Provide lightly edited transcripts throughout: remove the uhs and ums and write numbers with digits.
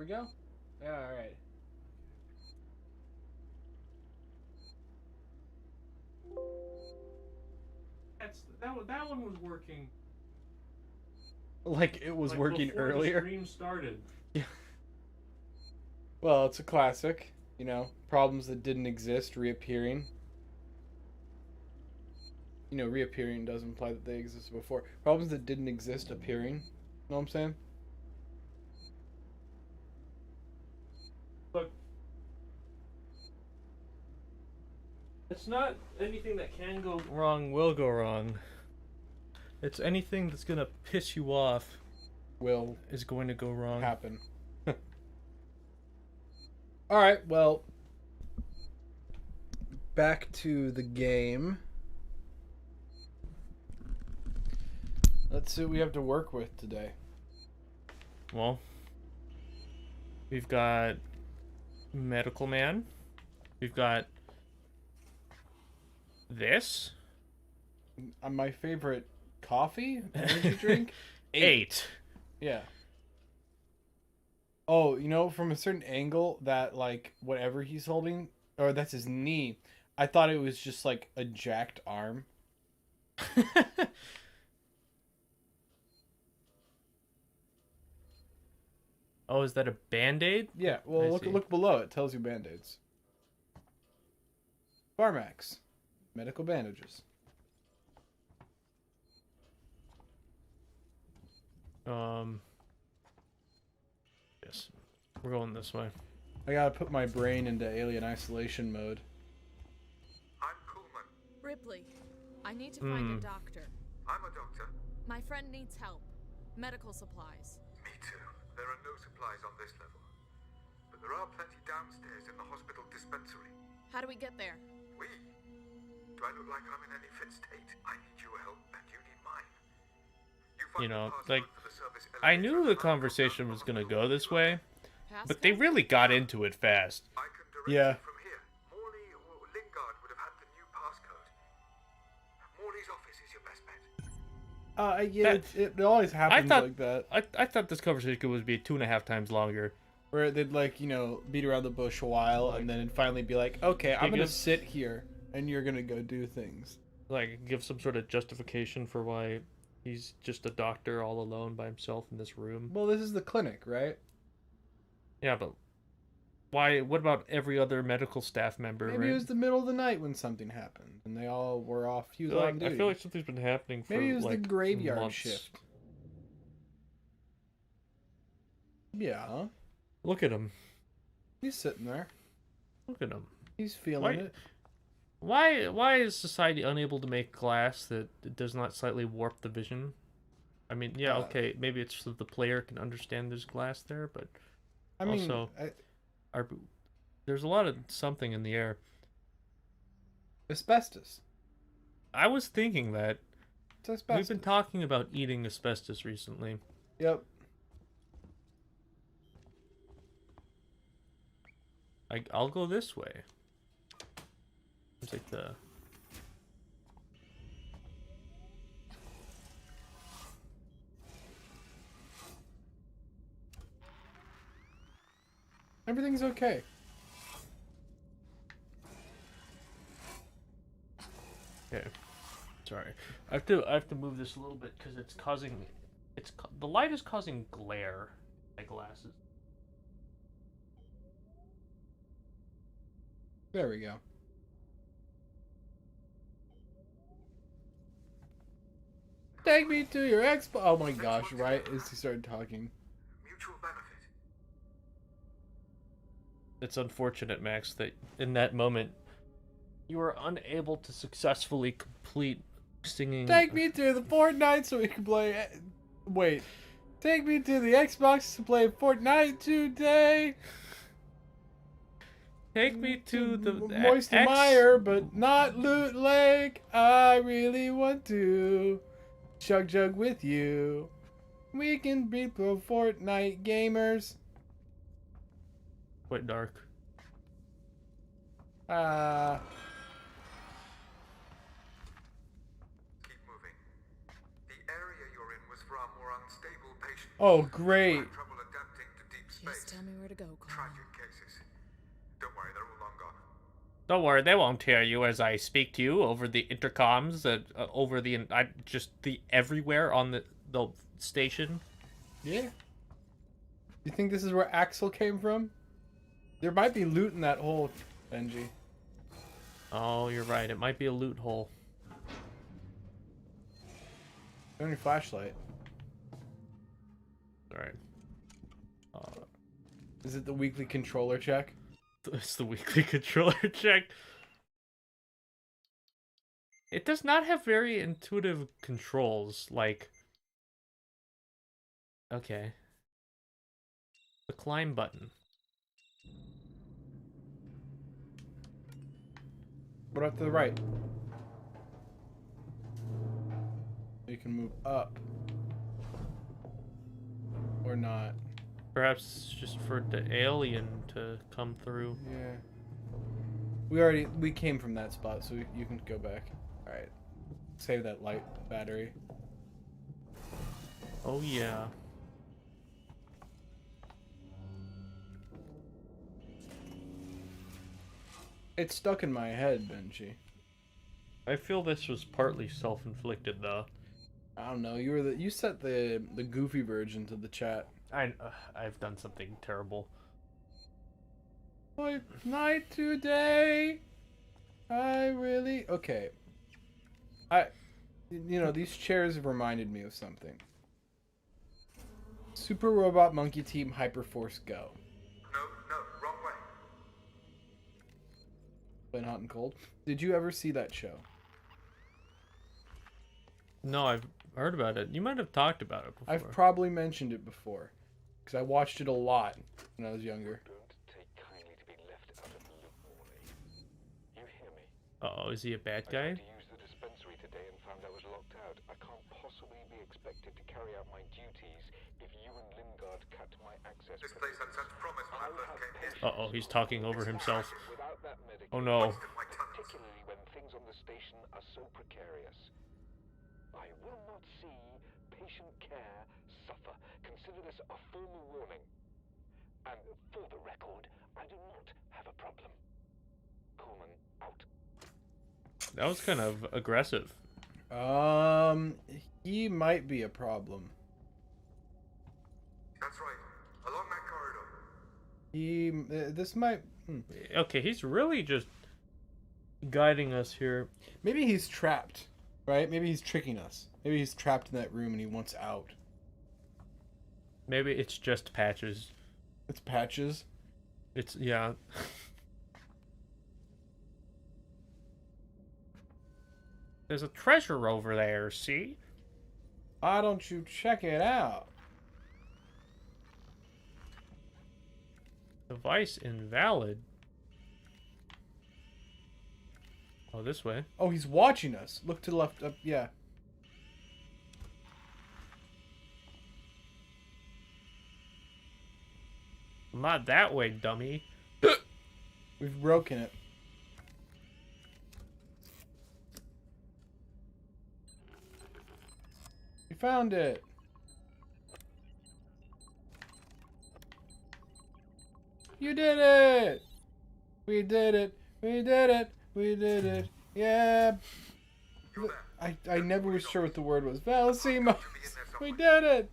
we go? Yeah, alright. That one was working. Like it was Like working before earlier. the stream started. Yeah. Well, it's a classic. You know, problems that didn't exist reappearing. You know, reappearing does imply that they existed before. Problems that didn't exist appearing. You know what I'm saying? Look, it's not anything that can go wrong will go wrong. It's anything that's gonna piss you off Will is going to go wrong. happen. Alright, well. Back to the game. Let's see what we have to work with today. Well, we've got Medical Man. We've got this. My favorite coffee? Energy drink? 8. Yeah. Oh, you know, from a certain angle, that, like, whatever he's holding, or that's his knee, I thought it was just, like, a jacked arm. Oh, is that a Band-Aid? Yeah, well, look below. It tells you Band-Aids. Pharmax. Medical bandages. Yes. We're going this way. I gotta put my brain into alien isolation mode. I'm Coolman. Ripley, I need to find a doctor. I'm a doctor. My friend needs help. Medical supplies. Me too. There are no supplies on this level. But there are plenty downstairs in the hospital dispensary. How do we get there? We? Do I look like I'm in any fit state? I need your help and you need mine. You know, the like, password for the service I elevator knew and the I'll go conversation down was the gonna hospital go this way, but they Pascal? really got into it fast. I can direct Yeah. you from here. Morley or Lingard would have had the new passcode. Morley's office is your best bet. Yeah, it always happens thought- like that. I thought this conversation would be 2.5 times longer. Where they'd, like, you know, beat around the bush a while, and then finally be like, okay, I'm gonna give- sit here, and you're gonna go do things. Like, give some sort of justification for why he's just a doctor all alone by himself in this room. Well, this is the clinic, right? Yeah, but why? What about every other medical staff member? Maybe right? it was the middle of the night when something happened, and they all were off. He was on I duty. feel like something's been happening for Maybe it was like the graveyard months. shift. Yeah, Look at him. he's sitting there. Look at him. He's feeling Why- it. Why is society unable to make glass that does not slightly warp the vision? I mean, yeah, okay, maybe it's so the player can understand there's glass there, but I mean, also, there's a lot of something in the air. asbestos. I was thinking that It's asbestos. we've been talking about eating asbestos recently. Yep. I'll go this way. It's like the... Everything's okay. Okay. Sorry. I have to move this a little bit because it's causing... the light is causing glare. My glasses. There we go. Take me to your expo. Oh my gosh! Right as he started talking. Mutual benefit. It's unfortunate, Max, that in that moment you were unable to successfully complete singing. Take me to the Fortnite so we can play. Wait. Take me to the Xbox to play Fortnite today. Take me to the Moisty Mire, but not Loot Lake. I really want to chug jug with you. We can be pro Fortnite gamers. Quite dark. Keep moving. The area you're in was for our more unstable patients. Oh, who great. had trouble adapting to deep space. Just tell me where to go, Carl. Tragic cases. Don't worry, they're all long gone. Don't worry, they won't hear you as I speak to you over the intercoms, over the just the everywhere on the station. Yeah. You think this is where Axel came from? There might be loot in that hole, Benji. Oh, you're right. It might be a loot hole. Only flashlight. All right. Is it the weekly controller check? It's the weekly controller check. It does not have very intuitive controls, like... Okay. The climb button. What up to the right? You can move up. Or not. Perhaps it's just for the alien to come through. Yeah. We came from that spot, so you can go back. Alright. Save that light battery. Oh, yeah. It's stuck in my head, Benji. I feel this was partly self-inflicted, though. I don't know. You set the goofy version to the chat. I've done something terrible. Like night to day. I really okay. These chairs have reminded me of something. Super Robot Monkey Team Hyperforce Go. No, wrong way. Plain Hot and Cold. Did you ever see that show? No, I've heard about it. You might have talked about it before. I've probably mentioned it before, because I watched it a lot when I was younger. Don't take kindly to be left out of the loop, Morley. You hear me? Uh-oh, is he a bad I guy? tried to use the dispensary today and found I was locked out. I can't possibly be expected to carry out my duties if you and Lingard cut my access. This place had such promise when I first came here. Uh-oh, he's talking over himself. Without that medical, Oh no. My tunnels. particularly when things on the station are so precarious. I will not see patient care suffer. Consider this a formal warning. And for the record, I do not have a problem. Coleman, out. That was kind of aggressive. He might be a problem. That's right. Along that corridor. This might. Okay, he's really just guiding us here. Maybe he's trapped, right? Maybe he's tricking us. Maybe he's trapped in that room and he wants out. Maybe it's just Patches. It's Patches. It's, yeah. There's a treasure over there, see? Why don't you check it out? Device invalid. Oh, this way. Oh, he's watching us. Look to the left. Up, yeah. Not that way, dummy. We've broken it. We found it. You did it. We did it. We did it. We did it. Yeah. I never was sure what the word was. Valsimo. We did it.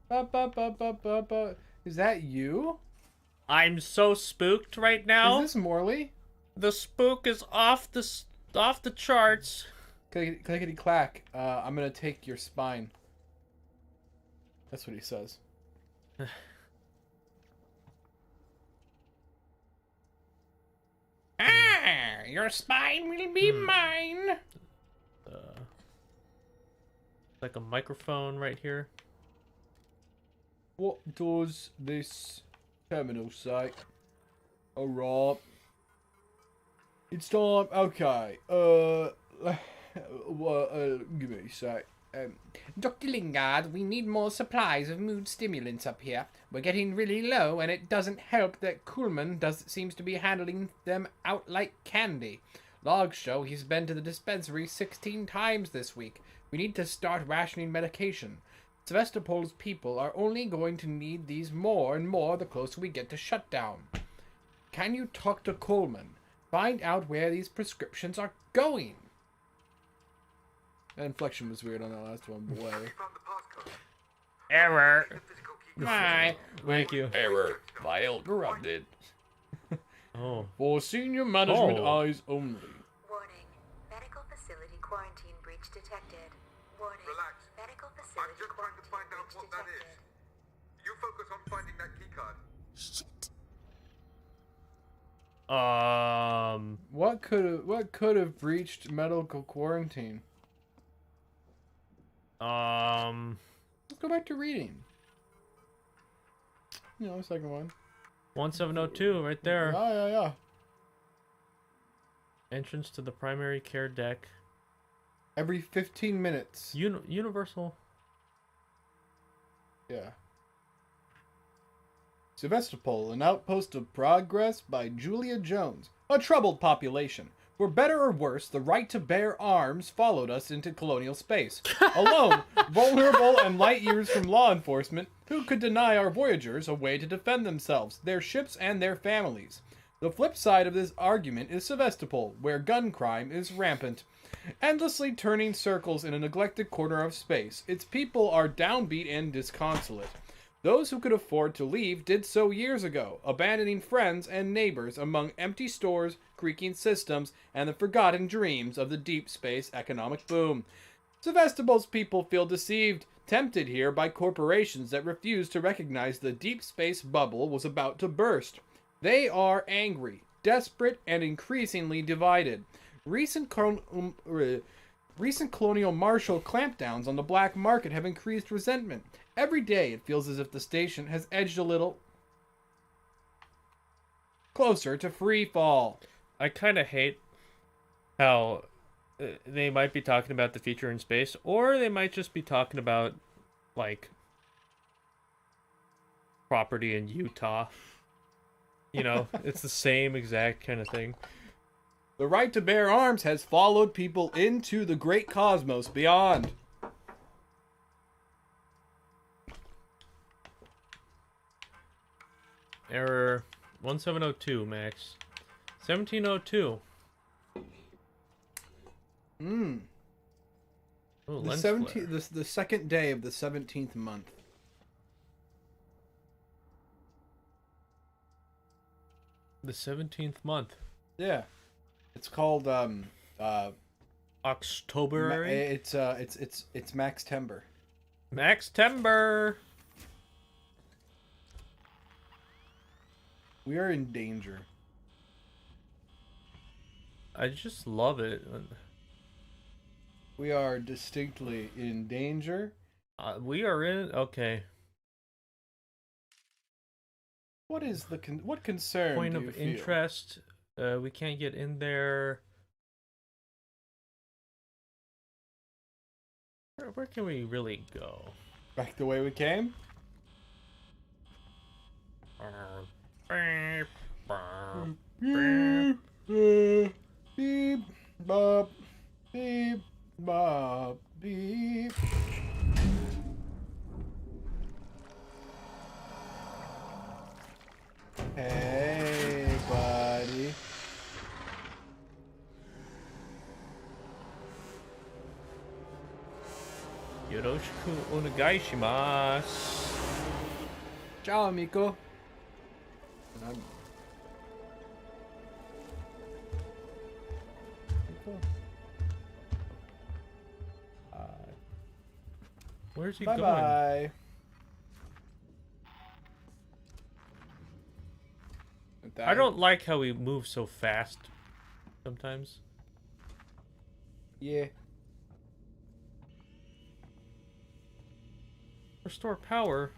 Ba, ba, ba, ba, ba, ba. Is that you? I'm so spooked right now. Is this Morley? The spook is off the charts. Clickety clack. I'm gonna take your spine. That's what he says. Your spine will be mine. Like a microphone right here. What does this terminal say? Alright. It's time. Okay. Give me a sec. Dr. Lingard, we need more supplies of mood stimulants up here. We're getting really low, and it doesn't help that Kuhlman seems to be handling them out like candy. Logs show he's been to the dispensary 16 times this week. We need to start rationing medication. Sevastopol's people are only going to need these more and more the closer we get to shutdown. Can you talk to Coleman? Find out where these prescriptions are going. That inflection was weird on that last one, but whatever. We found the passcode. Error. The physical key Hi. Thank you. Error. File corrupted. Oh. For senior management Oh. eyes only. Warning. Medical facility quarantine breach detected. Warning. Relax. Medical I'm facility just trying to find out what that is. You focus on finding that key card. What could have breached medical quarantine? Let's go back to reading. You know, second one. 1702, right there. Yeah. Entrance to the primary care deck. Every 15 minutes. Universal. Yeah. Sevastopol, an outpost of progress by Julia Jones. A troubled population. For better or worse, the right to bear arms followed us into colonial space. Alone, vulnerable and light years from law enforcement, who could deny our voyagers a way to defend themselves, their ships, and their families? The flip side of this argument is Sevastopol, where gun crime is rampant. Endlessly turning circles in a neglected corner of space, its people are downbeat and disconsolate. Those who could afford to leave did so years ago, abandoning friends and neighbors among empty stores, creaking systems, and the forgotten dreams of the deep space economic boom. Sevastopol's people feel deceived, tempted here by corporations that refuse to recognize the deep space bubble was about to burst. They are angry, desperate, and increasingly divided. Recent colonial martial clampdowns on the black market have increased resentment. Every day it feels as if the station has edged a little closer to free fall. I kind of hate how they might be talking about the future in space, or they might just be talking about, like, property in Utah. You know, it's the same exact kind of thing. The right to bear arms has followed people into the great cosmos beyond. Error 1702, Max. 1702. Oh, The lens 17th, flare. the second day of the 17th month. The 17th month. Yeah. It's called October. it's Max Timber. Max Timber. We are in danger. I just love it. We are distinctly in danger. We are in. Okay. What is the what concern Point do of you feel? interest. We can't get in there. Where can we really go? Back the way we came? Beep, bop, beep, bop, beep. Hey, buddy. Yoroshiku onegaishimasu. Ciao, amico. Where's he Bye going? bye. I don't like how we move so fast sometimes. Yeah. Restore power.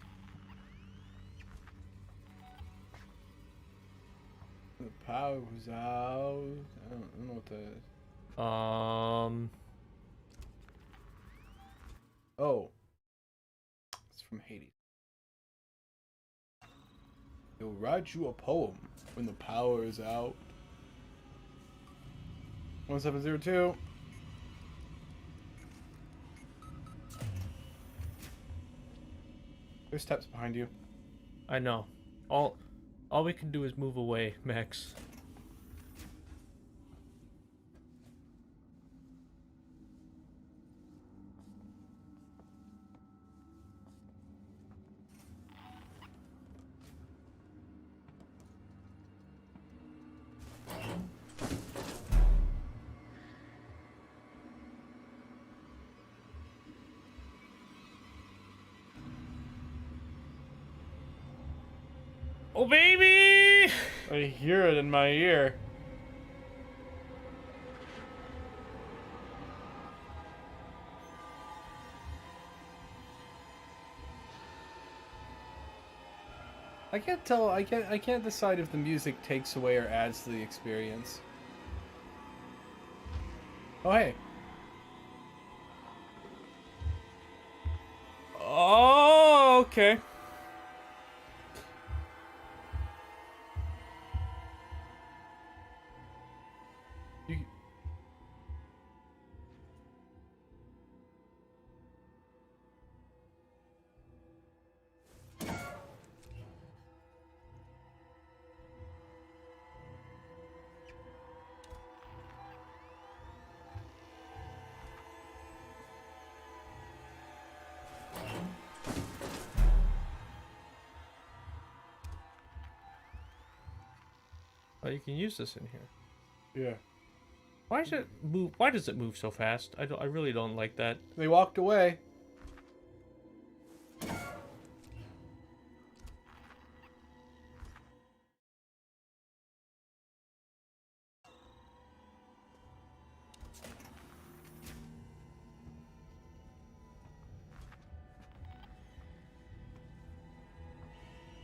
The power's out. I don't know what that is. Oh. It's from Hades. He'll write you a poem when the power is out. 1702. There's steps behind you. I know. All we can do is move away, Max. Oh, baby! I hear it in my ear. I can't tell. I can't decide if the music takes away or adds to the experience. Oh hey. Oh, okay. You, Oh, you can use this in here. yeah. Why does it move? Why does it move so fast? I really don't like that. They walked away.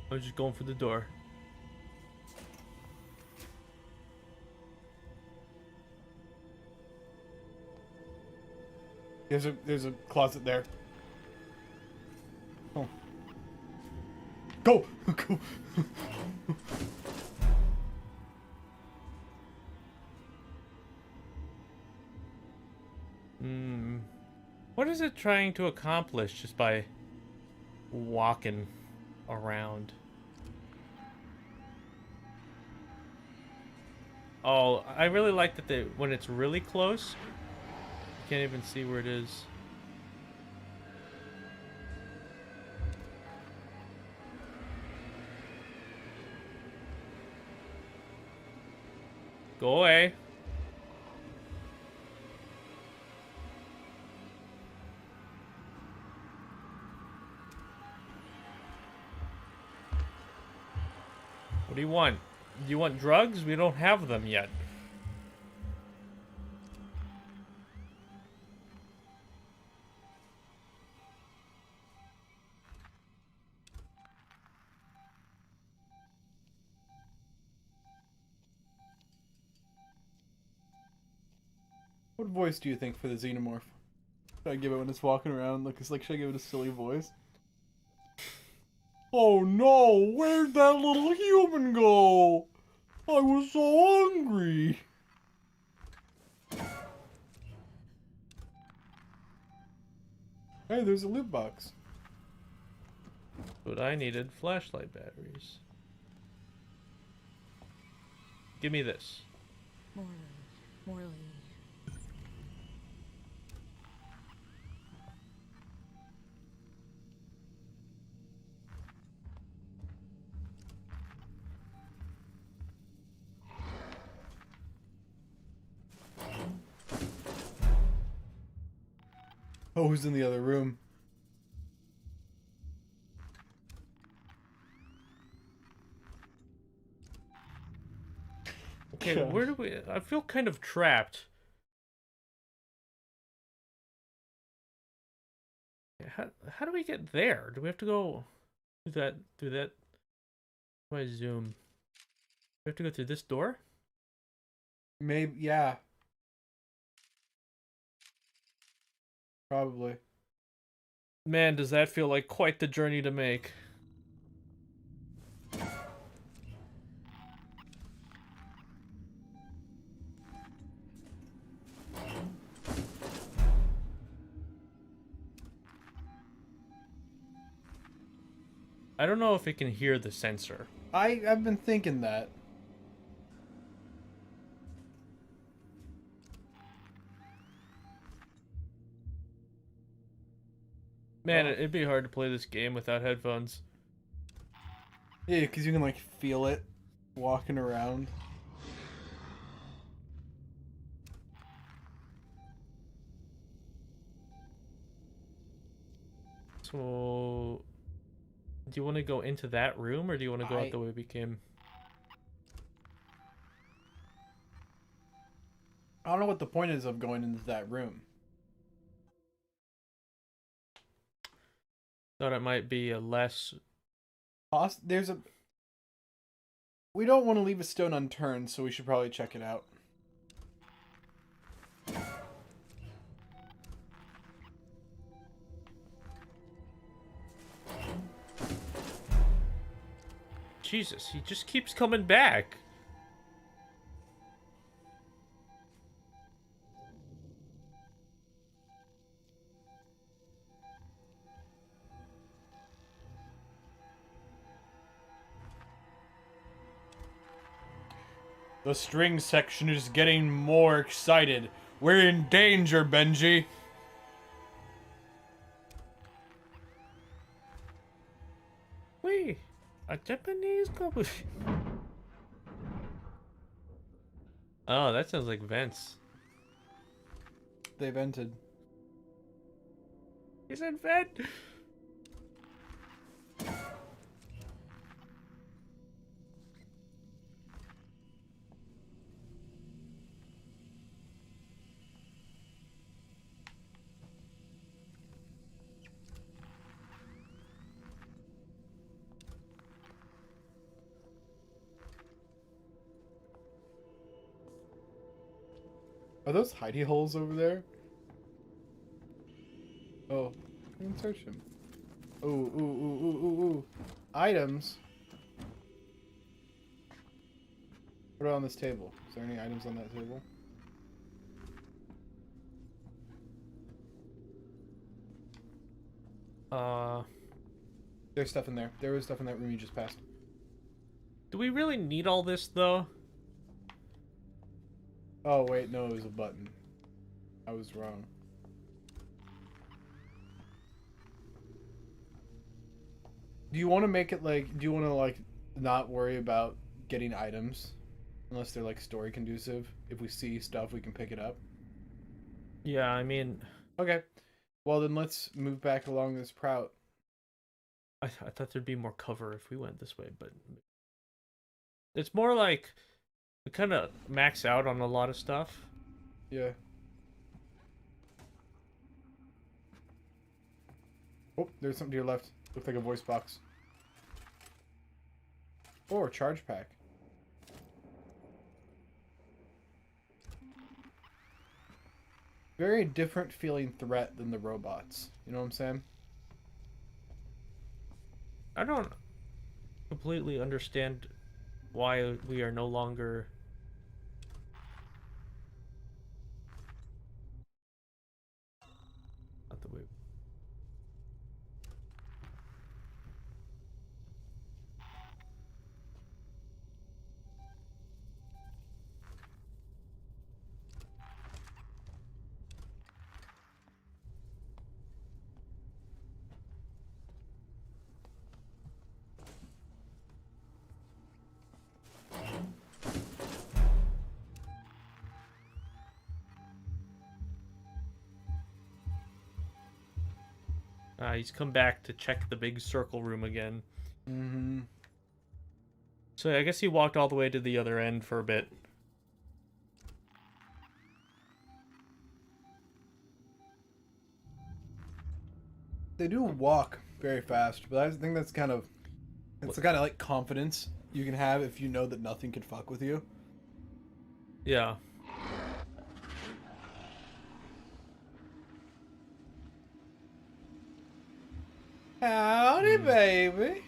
I was just going for the door. There's a closet there. Oh. Go! Go! Hmm. What is it trying to accomplish just by walking around? Oh, I really like that when it's really close, you can't even see where it is. Go away. What do you want? Do you want drugs? We don't have them yet. What voice do you think for the xenomorph? Should I give it when it's walking around? Should I give it a silly voice? Oh no! Where'd that little human go? I was so hungry. Hey, there's a loot box. But I needed flashlight batteries. Give me this. Morley. Oh, who's in the other room? Okay, Gosh. where do we... I feel kind of trapped. How do we get there? Do we have to go through that? How do I zoom? We have to go through this door? Maybe, yeah. Probably. Man, does that feel like quite the journey to make. I don't know if it can hear the sensor. I've been thinking that. Man, Oh. it'd be hard to play this game without headphones. Yeah, because you can like feel it walking around. So, do you want to go into that room, or do you want to go out the way we came? I don't know what the point is of going into that room. Thought it might be a less... There's a... We don't want to leave a stone unturned, so we should probably check it out. Jesus, he just keeps coming back. The string section is getting more excited. We're in danger, Benji. Wait, a Japanese couple. Oh, that sounds like vents. They vented. He said vent. Are those hidey holes over there? Oh, I can search him. Ooh, ooh, ooh, ooh, ooh, ooh. Items. What about on this table? Is there any items on that table? There's stuff in there. There was stuff in that room you just passed. Do we really need all this, though? Oh, wait, no, it was a button. I was wrong. Do you want to make it like, do you want to like not worry about getting items unless they're like story conducive? If we see stuff, we can pick it up. Yeah, I mean... Okay. Well, then let's move back along this route. I thought there'd be more cover if we went this way, but... It's more like... We kind of max out on a lot of stuff. Yeah. Oh, there's something to your left. Looks like a voice box. Or charge pack. Very different feeling threat than the robots. You know what I'm saying? I don't completely understand why we are no longer... Not the way... he's come back to check the big circle room again. Mm-hmm. So I guess he walked all the way to the other end for a bit. They do walk very fast, but I think that's kind of... It's the kind of like confidence you can have if you know that nothing can fuck with you. Yeah. Howdy, baby.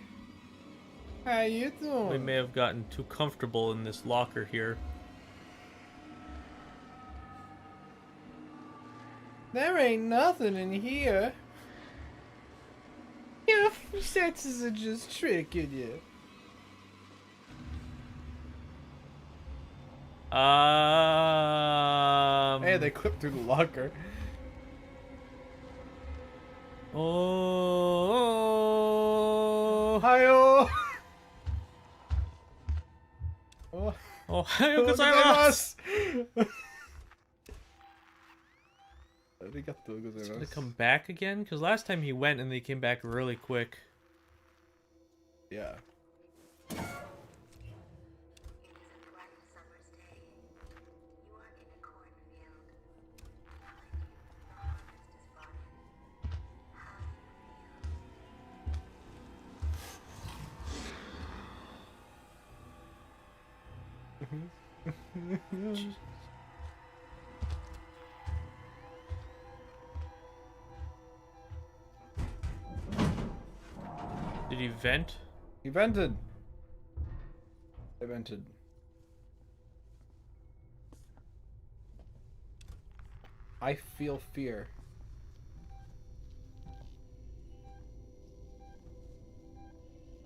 How you doing? We may have gotten too comfortable in this locker here. There ain't nothing in here. Your senses are just tricking you. Hey, they clipped through the locker. Oh. Hi-oh! Oh, Ohayou gozaimasu. It's gonna come back again? Because last time he went and they came back really quick. Yeah. It is a bright summer's day. You are in a cornfield. Behind you, the harvest is brought in. How do you Did he vent? He vented. They vented. I feel fear.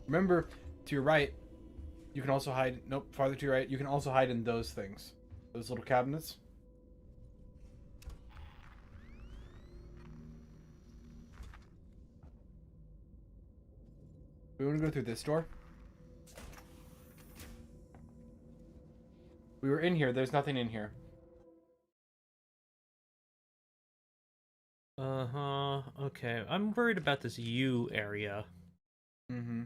Remember, to your right, you can also hide. Nope, farther to your right, you can also hide in those things. Those little cabinets. We want to go through this door. We were in here. There's nothing in here. Uh-huh. Okay. I'm worried about this U area. Mm-hmm.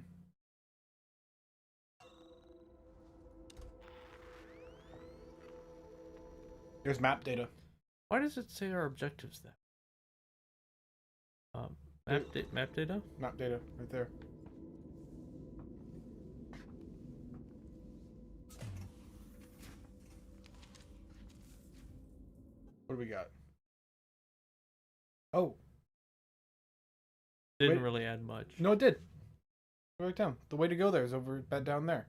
There's map data. Why does it say our objectives then? Map data? Map data, right there. What do we got? Oh. Didn't Wait. really add much. No, it did. Right down. The way to go there is over bed down there.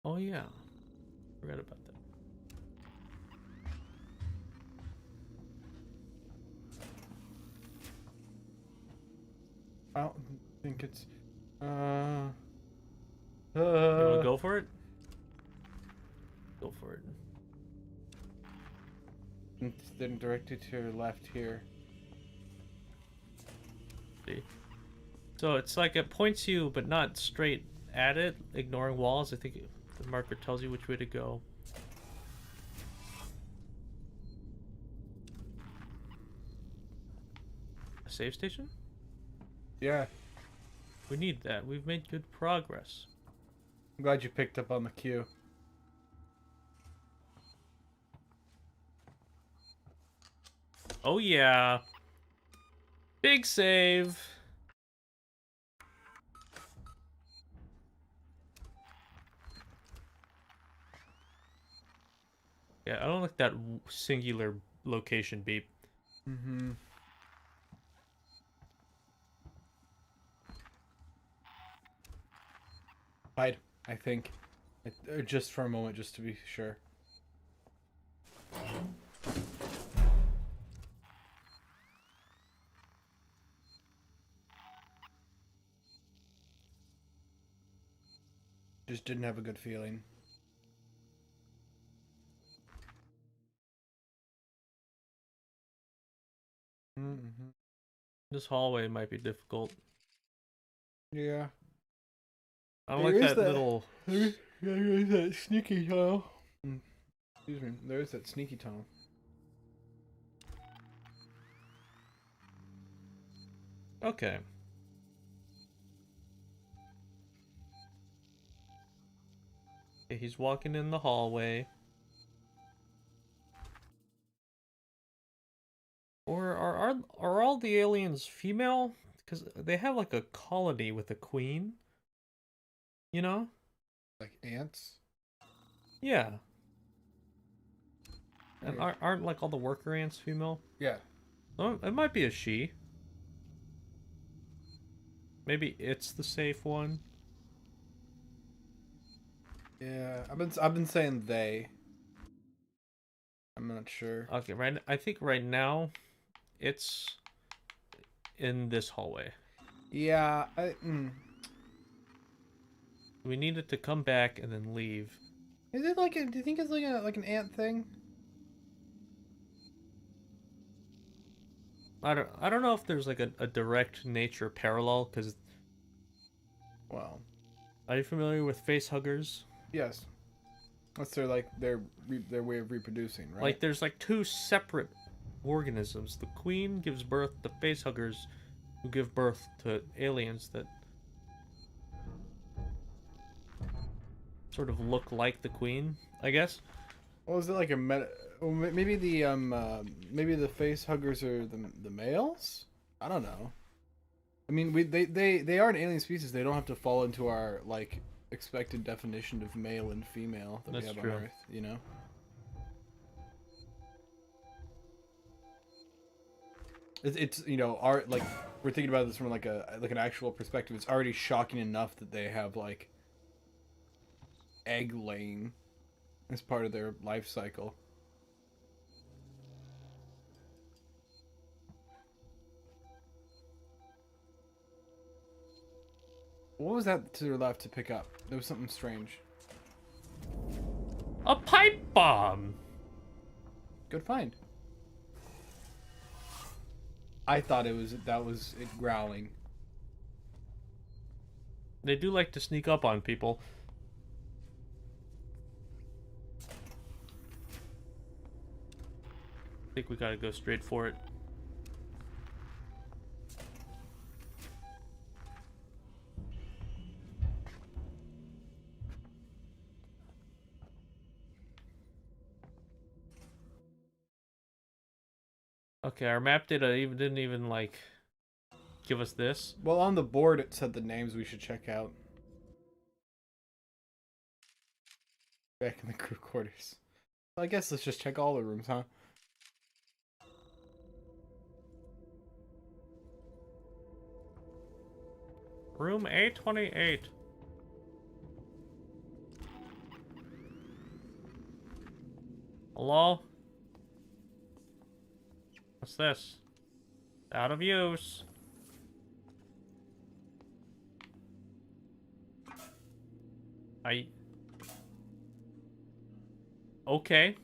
Oh yeah. Forgot about that. I don't think it's You wanna go for it? Go for it. It's then directed to your left here. See. So it's like it points you, but not straight at it, ignoring walls. I think the marker tells you which way to go. A save station? Yeah. We need that. We've made good progress. I'm glad you picked up on the cue. Oh yeah. Big save. Yeah, I don't like that singular location beep. Mm-hmm. Hide, I think. Just for a moment, just to be sure. Just didn't have a good feeling. Mm-hmm. This hallway might be difficult. Yeah. I don't like that little... There's that sneaky tunnel. Excuse me. There's that sneaky tunnel. Okay. Okay, he's walking in the hallway. Or are all the aliens female? Because they have like a colony with a queen. You know? Like ants? Yeah. And aren't like all the worker ants female? Yeah. Oh, it might be a she. Maybe it's the safe one. Yeah. I've been saying they. I'm not sure. Okay, I think right now it's in this hallway. Yeah, We need it to come back and then leave. Is it like do you think it's like an ant thing? I don't know if there's like a direct nature parallel, because Well, are you familiar with face huggers? yes. That's their their way of reproducing, right? Like there's like two separate organisms. The queen gives birth to face huggers, who give birth to aliens that sort of look like the queen, I guess. Well, is it like a meta? Well, maybe the face huggers are the males. I don't know. I mean, they are an alien species. They don't have to fall into our like expected definition of male and female that That's we have true. on Earth. You know. It's you know our like we're thinking about this from like an actual perspective. It's already shocking enough that they have like egg laying as part of their life cycle. What was that to the left to pick up? There was something strange. A pipe bomb. Good find. I thought that was it growling. They do like to sneak up on people. I think we gotta go straight for it. Okay, our map didn't even like give us this. Well, on the board it said the names we should check out. Back in the crew quarters. I guess let's just check all the rooms, huh? Room A28. Hello? What's this? Out of use. Okay.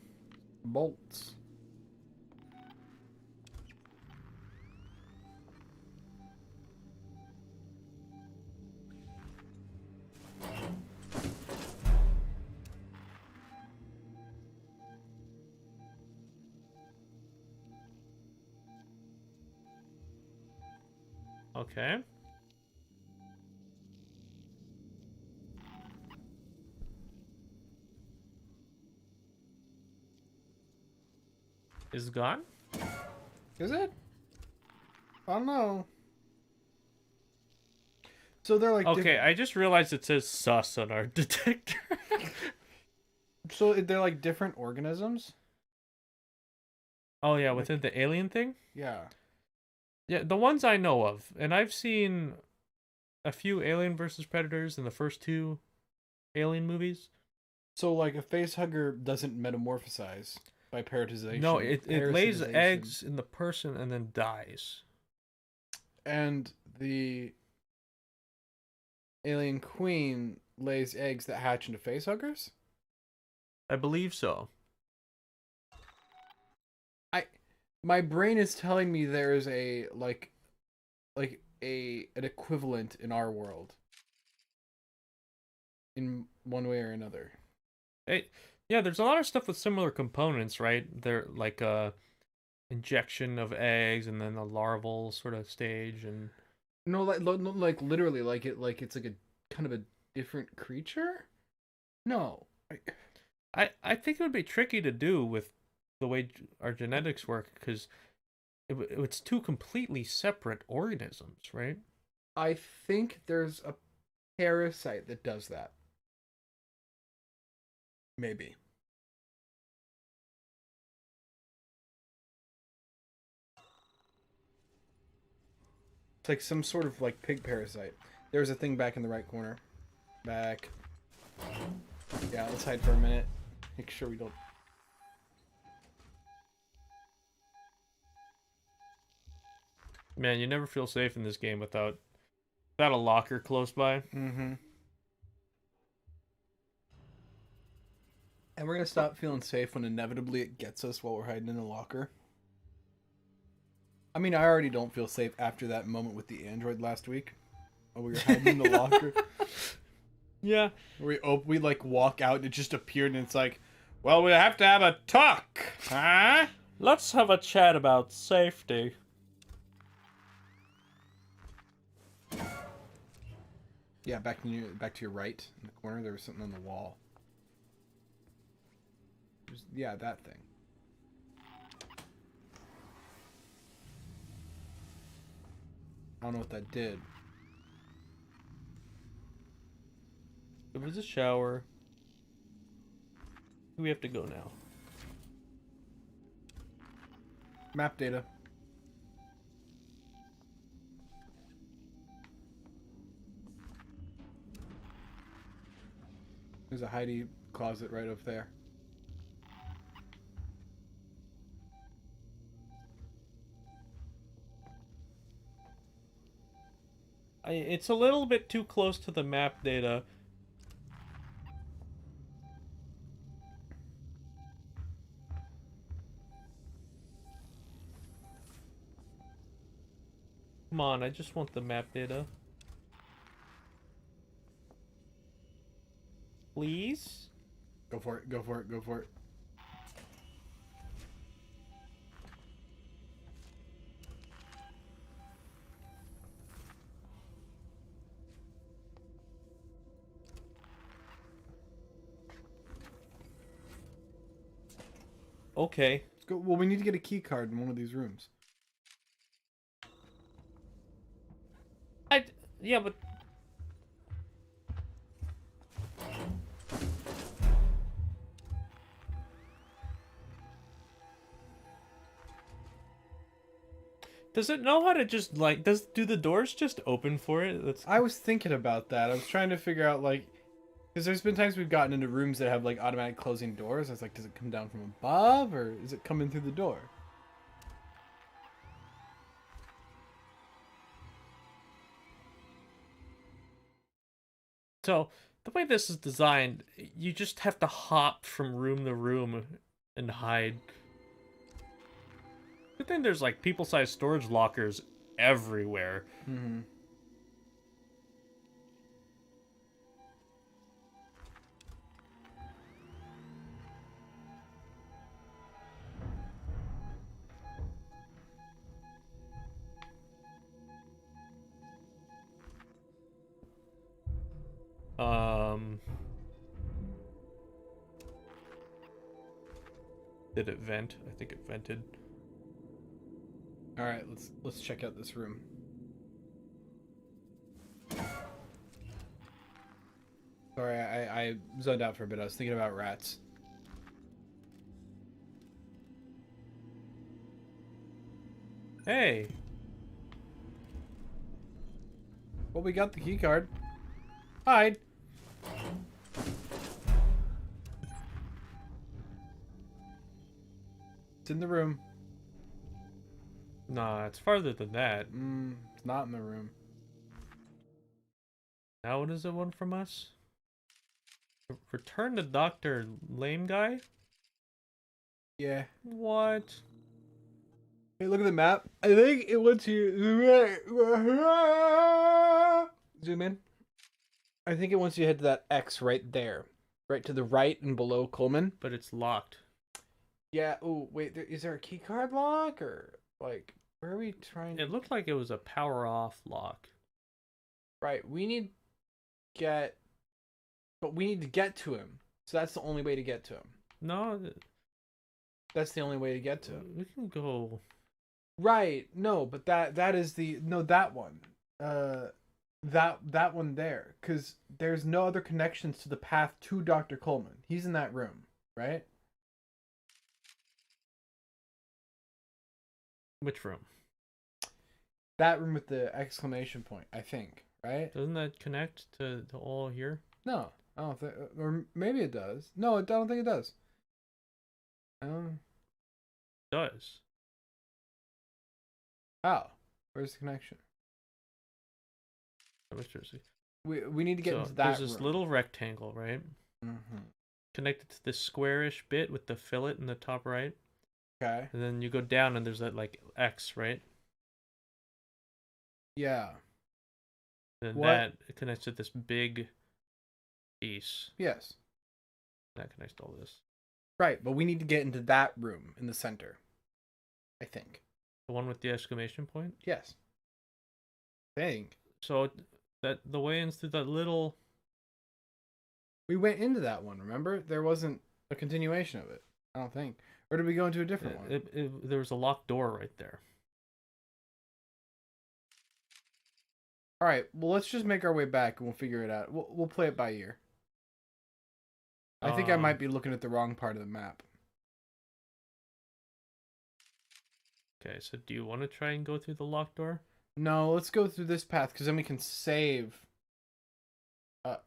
Bolts. Okay. Is it gone? Is it? I don't know. So they're like Okay, I just realized it says sus on our detector. so they're like different organisms? Oh yeah, within the alien thing? Yeah. Yeah, the ones I know of. And I've seen a few Alien versus Predators in the first two Alien movies. So like a face hugger doesn't metamorphosize by parasitization. No, it lays parasitization. eggs in the person and then dies. And the alien queen lays eggs that hatch into face huggers? I believe so. My brain is telling me there is a an equivalent in our world. In one way or another. Yeah, there's a lot of stuff with similar components, right? They're like injection of eggs and then the larval sort of stage and No, like literally, it's like a kind of a different creature. No, I think it would be tricky to do with the way our genetics work, because it's two completely separate organisms, right? I think there's a parasite that does that. Maybe. It's like some sort of like pig parasite. There's a thing back in the right corner. Back. Yeah, let's hide for a minute. Make sure we don't. Man, you never feel safe in this game without a locker close by. Mm-hmm. And we're gonna stop feeling safe when inevitably it gets us while we're hiding in the locker. I mean, I already don't feel safe after that moment with the android last week. While we were hiding in the locker. Yeah. We like walk out and it just appeared and it's like, well, we have to have a talk, huh? Let's have a chat about safety. Yeah, back to your right in the corner. There was something on the wall. Yeah, that thing. I don't know what that did. It was a shower. We have to go now. Map data. There's a Heidi closet right over there. It's a little bit too close to the map data. Come on, I just want the map data. Please? Go for it, go for it, go for it. Okay. Let's go. Well, we need to get a key card in one of these rooms. Yeah, but... Does it know how to just, like, do the doors just open for it? I was thinking about that. I was trying to figure out, like, because there's been times we've gotten into rooms that have, like, automatic closing doors. I was like, does it come down from above, or is it coming through the door? So, the way this is designed, you just have to hop from room to room and hide. Good thing there's, like, people-sized storage lockers everywhere. Mm-hmm. Did it vent? I think it vented. All right, let's check out this room. Sorry, I zoned out for a bit. I was thinking about rats. Hey. Well, we got the key card. Hide. It's in the room. Nah, it's farther than that. It's not in the room. Now what does it want from us? Return to Dr. Lame Guy? Yeah. What? Hey, look at the map. I think it wants you zoom in. I think it wants you to head to that X right there. Right to the right and below Coleman. But it's locked. Yeah. Oh, wait. Is there a key card lock or like where are we trying? It looked like it was a power off lock. Right. We need to get to him. So that's the only way to get to him. No, That's the only way to get to him. we can go. Right. No, but that is that one. That one there, because there's no other connections to the path to Dr. Coleman. He's in that room, right? Which room? That room with the exclamation point, I think, right? Doesn't that connect to all here? No, I don't think, or maybe it does. No, I don't think it does. It does. How? Where's the connection? West Jersey. We need to get So into that there's this room. little rectangle, right? Mm-hmm. Connected to this squarish bit with the fillet in the top right. Okay. And then you go down and there's that like X, right? Yeah. And What? that connects to this big piece. Yes. That connects to all this. Right, but we need to get into that room in the center. I think. The one with the exclamation point? Yes. I think. So that the way into that little... We went into that one, remember? There wasn't a continuation of it. I don't think. Or did we go into a different one? There was a locked door right there. All right, well, let's just make our way back and we'll figure it out. We'll play it by ear. I think I might be looking at the wrong part of the map. Okay, so do you want to try and go through the locked door? No, let's go through this path because then we can save. Up.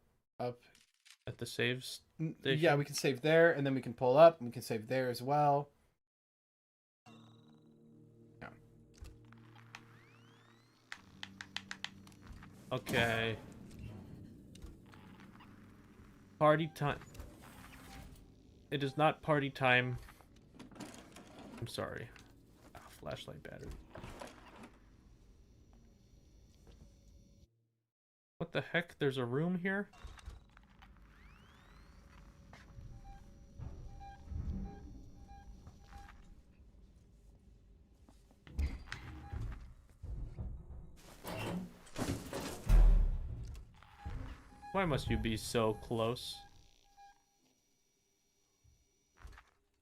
At the saves? Yeah, we can save there, and then we can pull up, and we can save there as well. Yeah. Okay. Party time. It is not party time. I'm sorry. Ah, flashlight battery. What the heck? There's a room here? Why must you be so close?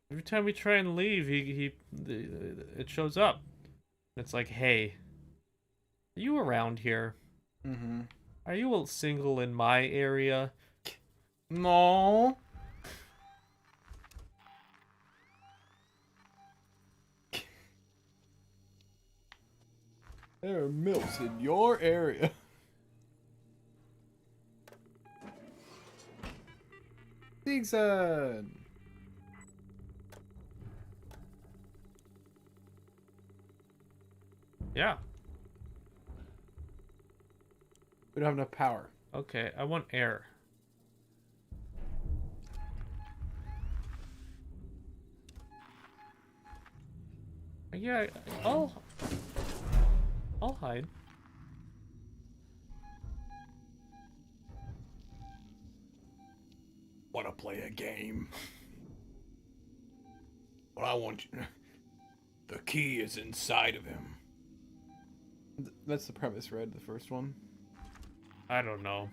Every time we try and leave, it shows up. It's like, hey, are you around here? Mm-hmm. Are you single in my area? No. There are milks in your area. Season. Yeah. We don't have enough power. Okay, I want air. Yeah, I'll hide. Want to play a game? Well, I want you. The key is inside of him. That's the premise, right? The first one. I don't know.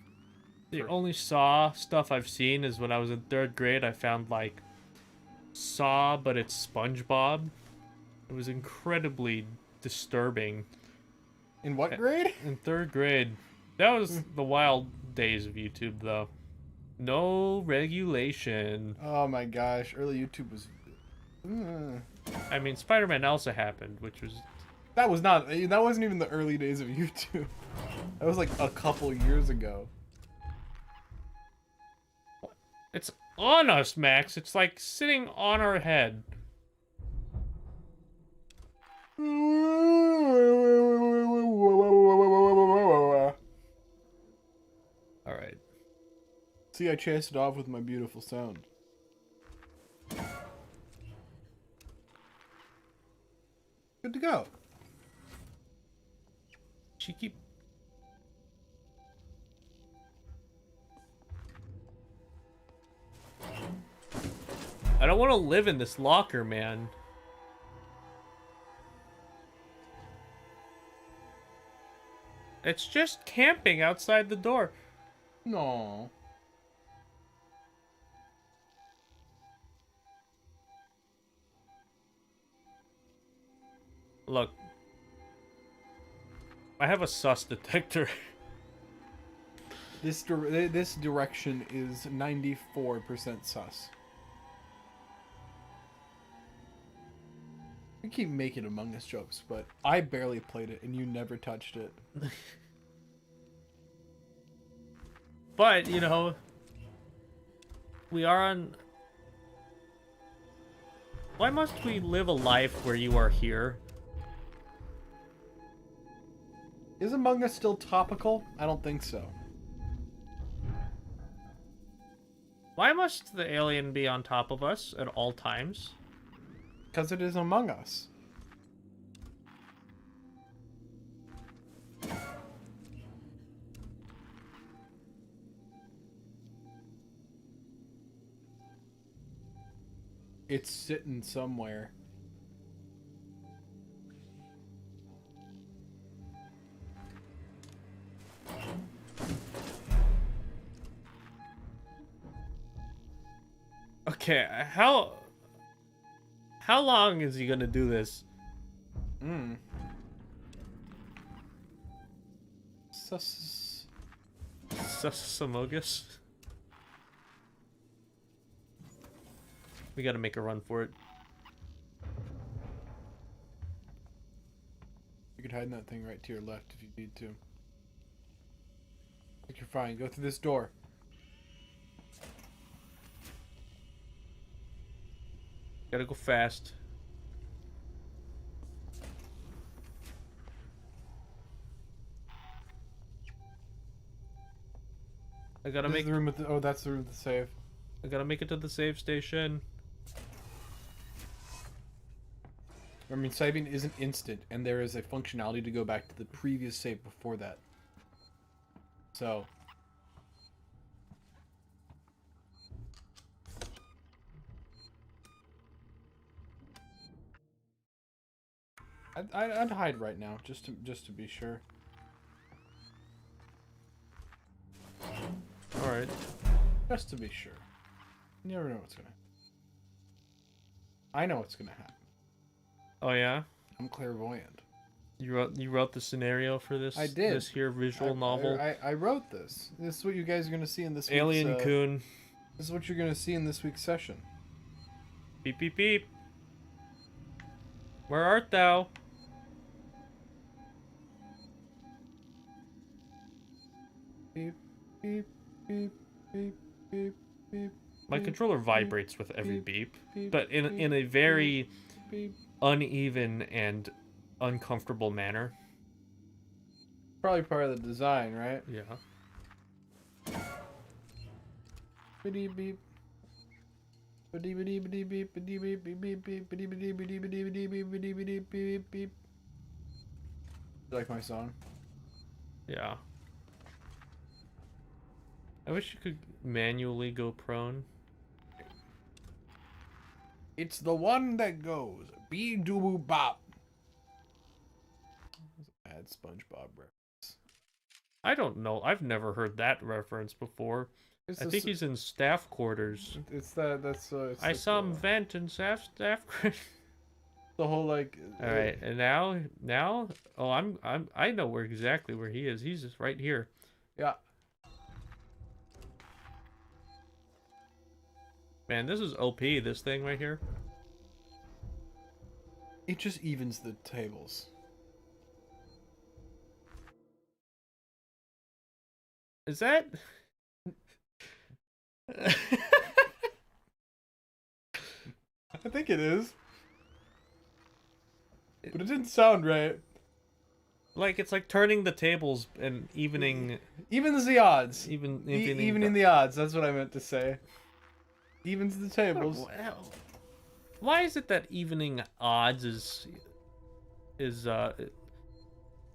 The only Saw stuff I've seen is when I was in 3rd grade, I found like Saw, but it's SpongeBob. It was incredibly disturbing. In what grade? In 3rd grade. That was the wild days of YouTube, though. No regulation. Oh my gosh, early YouTube was. I mean, Spider-Man also happened, which was... That was not. That wasn't even the early days of YouTube. That was like a couple years ago. It's on us, Max. It's like sitting on our head. Alright. See, I chased it off with my beautiful sound. Good to go. She keep... I don't want to live in this locker, man. It's just camping outside the door. No. Look. I have a sus detector. This direction is 94% sus. We keep making Among Us jokes, but I barely played it and you never touched it. But, you know, we are on... Why must we live a life where you are here? Is Among Us still topical? I don't think so. Why must the alien be on top of us at all times? Because it is Among Us. It's sitting somewhere. Okay, how long is he gonna do this? Samogus? We gotta make a run for it. You could hide in that thing right to your left if you need to. I think you're fine. Go through this door. Gotta go fast. I gotta This make is the room with the, oh, that's the room with the save. I gotta make it to the save station. I mean, saving isn't instant, and there is a functionality to go back to the previous save before that. So. I'd hide right now, just to be sure. Alright. Just to be sure. You never know what's gonna happen. I know what's gonna happen. Oh yeah? I'm clairvoyant. You wrote the scenario for this? I did. This here visual novel? I wrote this. This is what you guys are gonna see in this Alien week's, Coon. This is what you're gonna see in this week's session. Beep beep beep. Where art thou? Beep, beep, beep, beep, beep, beep. My beep, controller vibrates with every beep, but in a very beep. uneven and uncomfortable manner. Probably part of the design, right? Yeah. Beep beep. Beep beep beep beep beep beep beep beep beep beep beep beep beep beep beep beep beep beep beep. You like my song? Yeah. I wish you could manually go prone. It's the one that goes bee doo bop. Bad SpongeBob reference. I don't know. I've never heard that reference before. I think he's in staff quarters. It's that. That's. It's I like saw him vent in staff quarters. the whole like. All right, and now, oh, I know exactly where he is. He's just right here. Yeah. Man, this is OP. This thing right here. It just evens the tables. Is that? I think it is. But it didn't sound right. Like it's like turning the tables and evening. Evens the odds. Evening Evening the odds. That's what I meant to say. Evens the tables. Well, why is it that evening odds is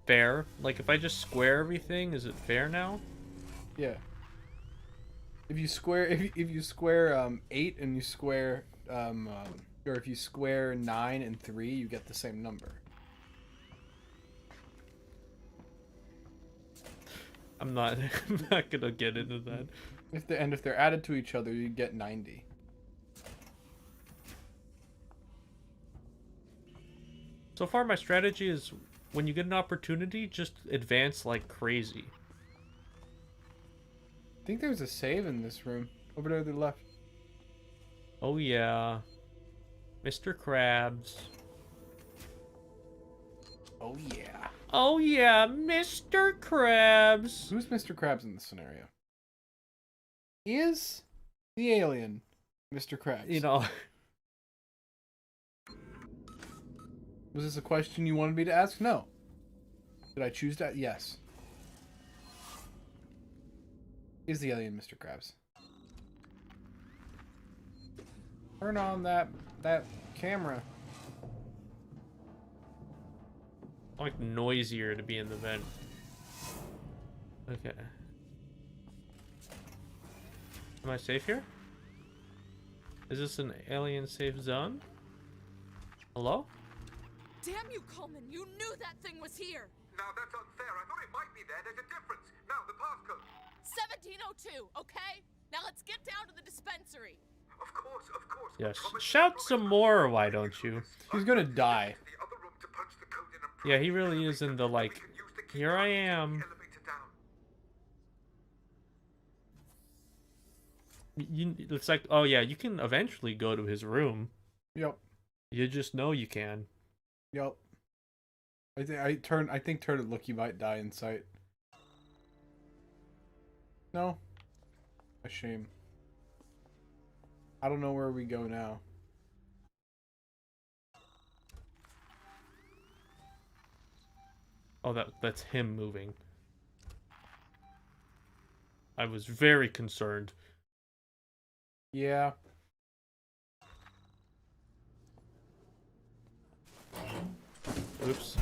fair? Like if I just square everything, is it fair now? Yeah. If you square if you square 8 and you square or if you square 9 and 3, you get the same number. I'm not I'm not gonna get into that. If they're added to each other, you get 90. So far my strategy is when you get an opportunity, just advance like crazy. I think there's a save in this room. Over there to the left. Oh yeah. Mr. Krabs. Oh yeah. Oh yeah, Mr. Krabs. Who's Mr. Krabs in this scenario? Is the alien Mr. Krabs? You know. Was this a question you wanted me to ask? No. Did I choose that? Yes. Is the alien Mr. Krabs? Turn on that camera. I like noisier to be in the vent. Okay. Am I safe here? Is this an alien safe zone? Hello? Damn you, Coleman! You knew that thing was here! Now that's unfair. I thought it might be there. There's a difference. Now the passcode. 1702, okay? Now let's get down to the dispensary. Of course, of course. Yes. Promise, Shout promise. some more, why don't you? He's gonna die. To the other room to punch the code in and Yeah, press he the really is in the, elevator. like, We can use the key here I card to get am. the elevator down. It's like, oh yeah, you can eventually go to his room. Yep. You just know you can. Yep. I think turn it look you might die in sight. No. A shame. I don't know where we go now. Oh, that's him moving. I was very concerned. Yeah. Oops.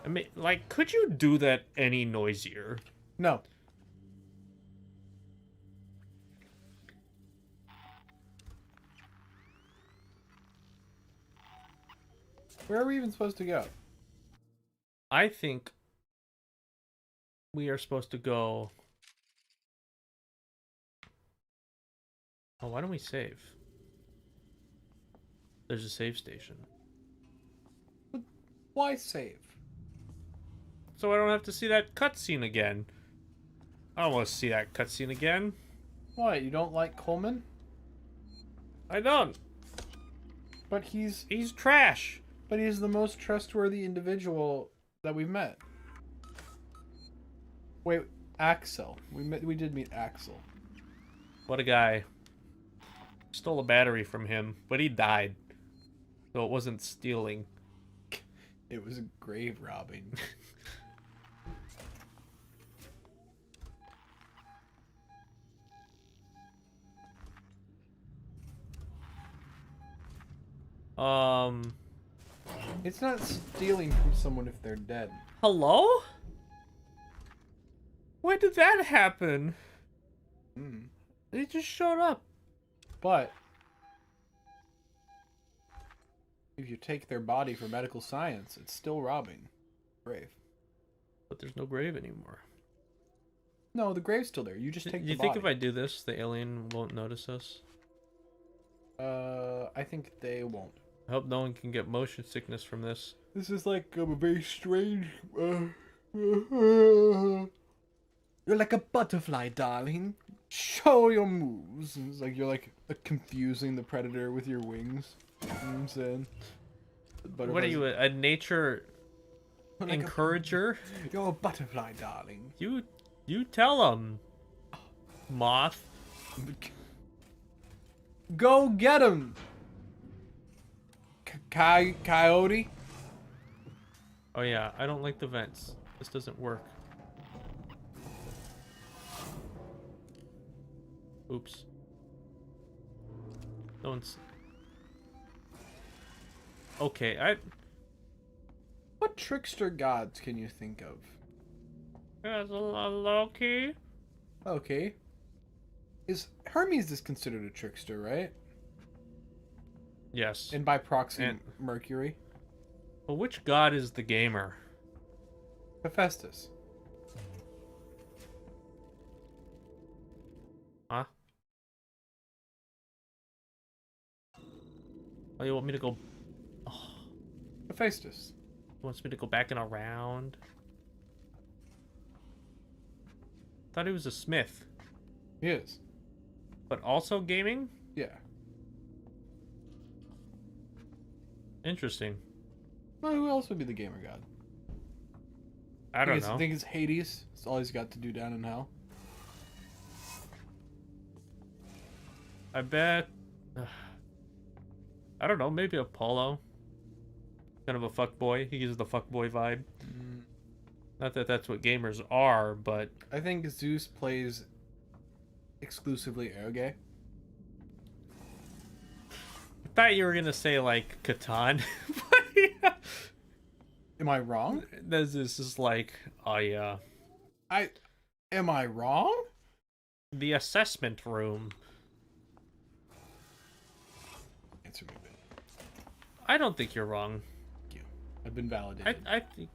I mean, like, could you do that any noisier? No. Where are we even supposed to go? I think we are supposed to go... Oh, why don't we save? There's a save station. Why save? So I don't have to see that cutscene again. I don't want to see that cutscene again. What, you don't like Coleman? I don't. But he's trash. the most trustworthy individual that we've met. Wait, Axel. We did meet Axel. What a guy. Stole a battery from him, but he died. So it wasn't stealing. It was a grave robbing. It's not stealing from someone if they're dead. Hello? When did that happen? They just showed up. But if you take their body for medical science, it's still robbing. Grave. But there's no grave anymore. No, the grave's still there. You just take Do the you think body. if I do this, the alien won't notice us? I think they won't. I hope no one can get motion sickness from this. This is like a very strange. You're like a butterfly, darling. Show your moves. And it's like you're like confusing the predator with your wings. You know what I'm saying? What are you, a nature Like a- encourager? You're a butterfly, darling. You tell him, moth. Go get him. Coyote. Oh yeah, I don't like the vents. This doesn't work. Oops. No one's... Okay, What trickster gods can you think of? There's a Loki. Okay. Hermes is considered a trickster, right? Yes. And by proxy, And- Mercury. But which god is the gamer? Hephaestus. Huh? Oh, you want me to go... Hephaestus. Wants me to go back and around? Thought he was a smith. He is. But also gaming? Yeah. Interesting. Well, who else would be the gamer god? I don't know. I think it's Hades. It's all he's got to do down in hell. I bet... I don't know, maybe Apollo. Kind of a fuckboy. He gives the fuckboy vibe. Not that that's what gamers are, but I think Zeus plays exclusively Eroge. I thought you were gonna say like Catan. But yeah. Am I wrong? This is like, oh yeah, Am I wrong? the assessment room. Answer me, Ben. I don't think you're wrong. Thank you. I've been validated. I think.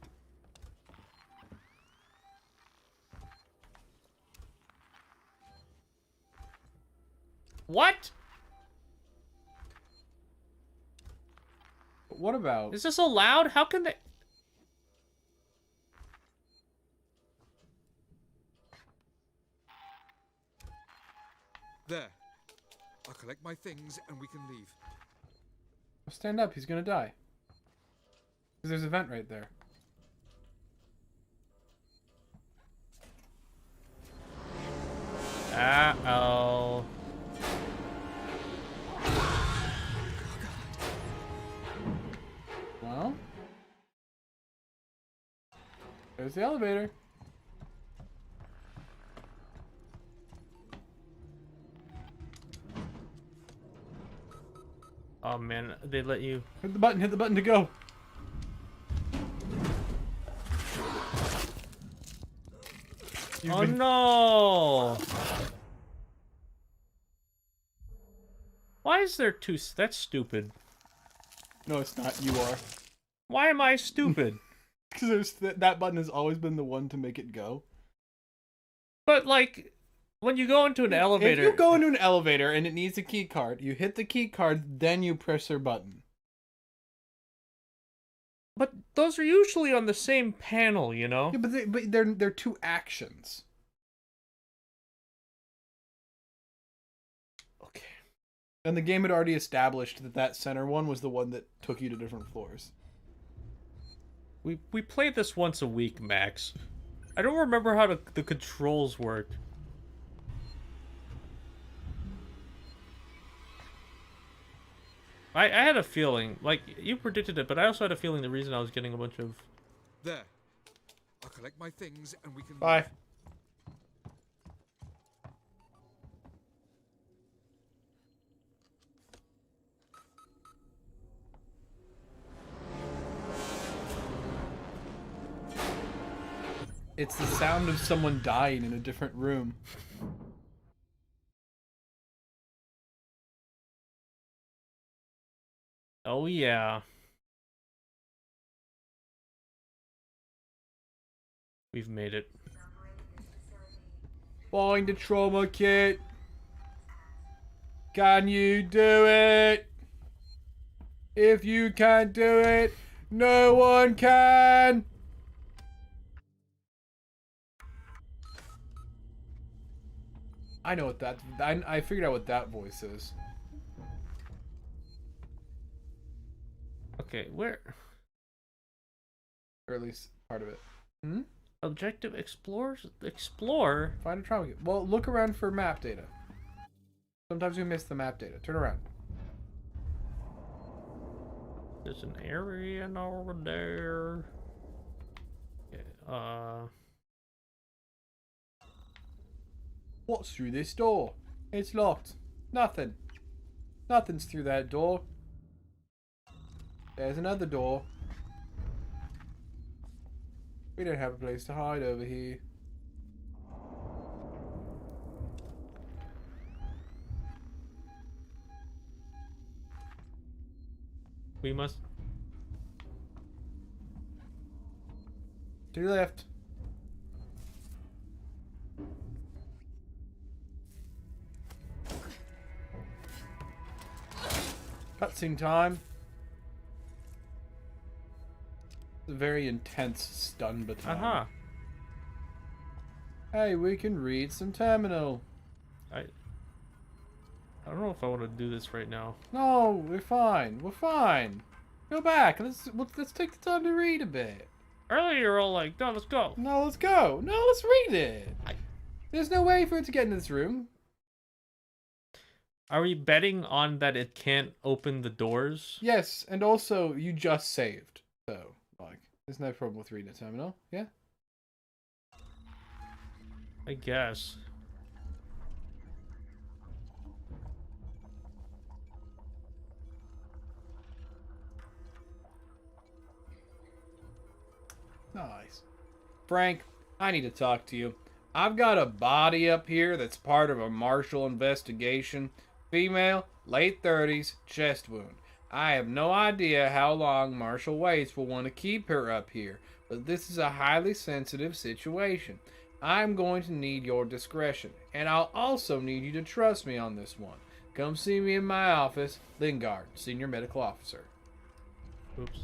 What? What about? Is this allowed? How can they? There. I'll collect my things and we can leave. Stand up. He's gonna die. Because there's a vent right there. Uh-oh. Well, there's the elevator. Oh man, they let you. Hit the button. Hit the button to go. Oh no! Why is there two? That's stupid. No, it's not. You are. Why am I stupid? Because that button has always been the one to make it go. But like, when you go into an elevator, If you go into an elevator and it needs a key card, you hit the key card, then you press your button. but those are usually on the same panel, you know. Yeah, but they're two actions. Okay. And the game had already established that center one was the one that took you to different floors. We play this once a week, Max. I don't remember how the controls work. I had a feeling, like, you predicted it, but I also had a feeling the reason I was getting a bunch of... There. I'll collect my things and we can Bye. leave. It's the sound of someone dying in a different room. Oh yeah. We've made it. Find the trauma kit. Can you do it? If you can't do it, no one can. I know what that. I figured out what that voice is. Okay, where? Or at least part of it. Hmm? Objective explores? Explore? Find a trauma kit. Well, look around for map data. Sometimes we miss the map data. Turn around. There's an area over there. Okay, What's through this door? It's locked. Nothing. Nothing's through that door. There's another door. We don't have a place to hide over here. we must... To your left. Cutscene time. It's a very intense stun baton. Uh-huh. Hey, we can read some terminal. I don't know if I want to do this right now. No, we're fine. We're fine. Go back. Let's take the time to read a bit. Earlier you're all like, no, let's go. No, let's go. No, let's read it. I- There's no way for it to get into this room. Are we betting on that it can't open the doors? Yes, and also you just saved, so like there's no problem with reading a terminal. Yeah. I guess. Nice. Frank, I need to talk to you. I've got a body up here that's part of a martial investigation. Female, late 30s, chest wound. I have no idea how long Marshal Waits will want to keep her up here, but this is a highly sensitive situation. I'm going to need your discretion, and I'll also need you to trust me on this one. Come see me in my office, Lingard, Senior Medical Officer. Oops.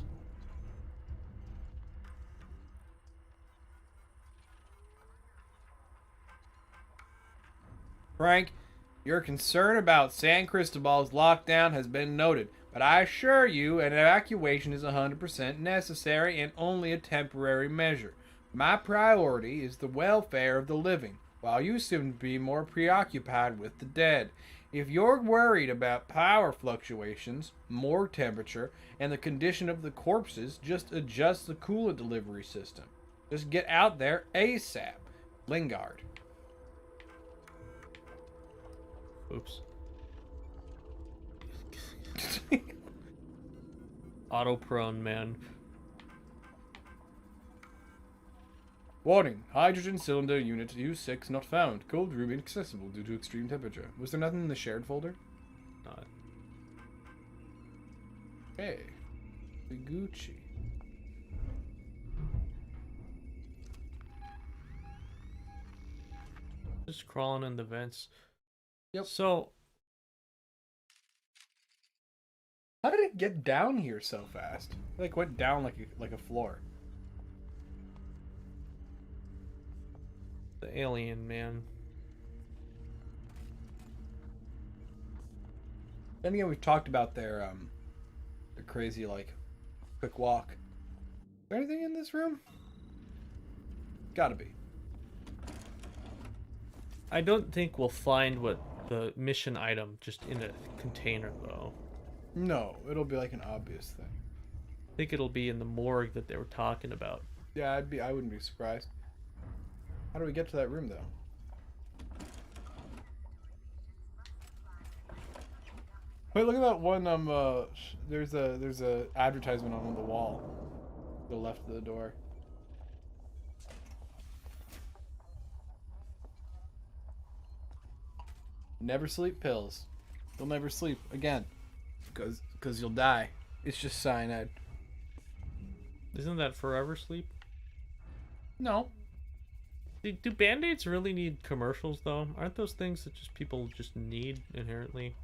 Frank, your concern about San Cristobal's lockdown has been noted, but I assure you an evacuation is 100% necessary and only a temporary measure. My priority is the welfare of the living, while you seem to be more preoccupied with the dead. If you're worried about power fluctuations, more temperature, and the condition of the corpses, just adjust the coolant delivery system. Just get out there ASAP. Lingard. Oops. Auto prone, man. Warning, hydrogen cylinder unit U6 not found. Cold room inaccessible due to extreme temperature. Was there nothing in the shared folder? Not. Hey, Gucci. Just crawling in the vents. Yep. So, How did it get down here so fast? It like went down like a floor. the alien, man. Then again, we've talked about their crazy like quick walk. Is there anything in this room? Gotta be. I don't think we'll find what the mission item just in a container, though. No, it'll be like an obvious thing. I think it'll be in the morgue that they were talking about. Yeah, I wouldn't be surprised. How do we get to that room though? Wait, look at that one there's a advertisement on the wall. To the left of the door. Never sleep pills. You'll never sleep again. Cause you'll die. It's just cyanide. Isn't that forever sleep? No. Do Band-Aids really need commercials, though? Aren't those things that just people just need inherently?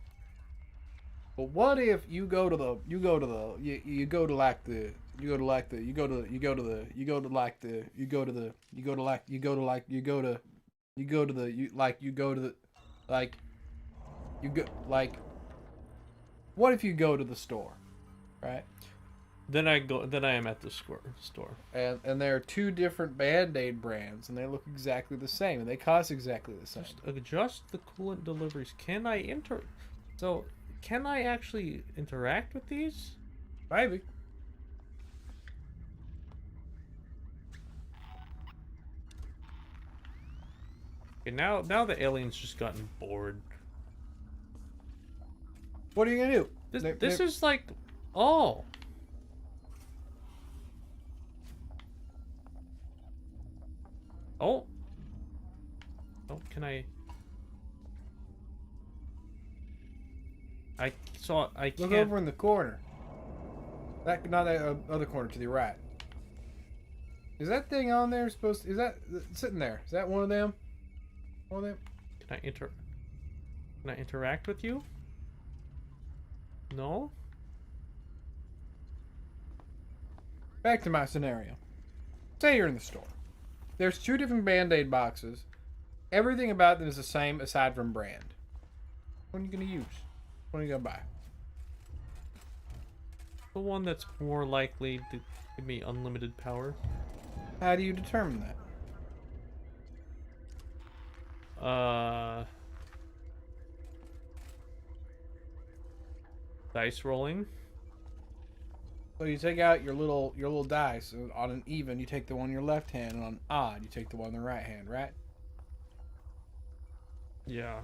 But what if you go to the what if you go to the store, right? Then I am at the store. And there are two different Band-Aid brands, and they look exactly the same, and they cost exactly the same. Just adjust the coolant deliveries. Can I actually interact with these? Maybe. Okay, now the alien's just gotten bored. What are you gonna do? This is like, oh. Oh. Oh, can I? I can't. Look over in the corner. Not that other corner to the right. Is that thing on there supposed to, is that sitting there? Is that one of them? One of them? Can I interact with you? No? Back to my scenario. Say you're in the store. There's two different Band-Aid boxes. Everything about them is the same aside from brand. What are you going to use? What are you going to buy? The one that's more likely to give me unlimited power. How do you determine that? Dice rolling. So you take out your little dice. On an even, you take the one in your left hand, and on an odd, you take the one in the right hand, right? Yeah.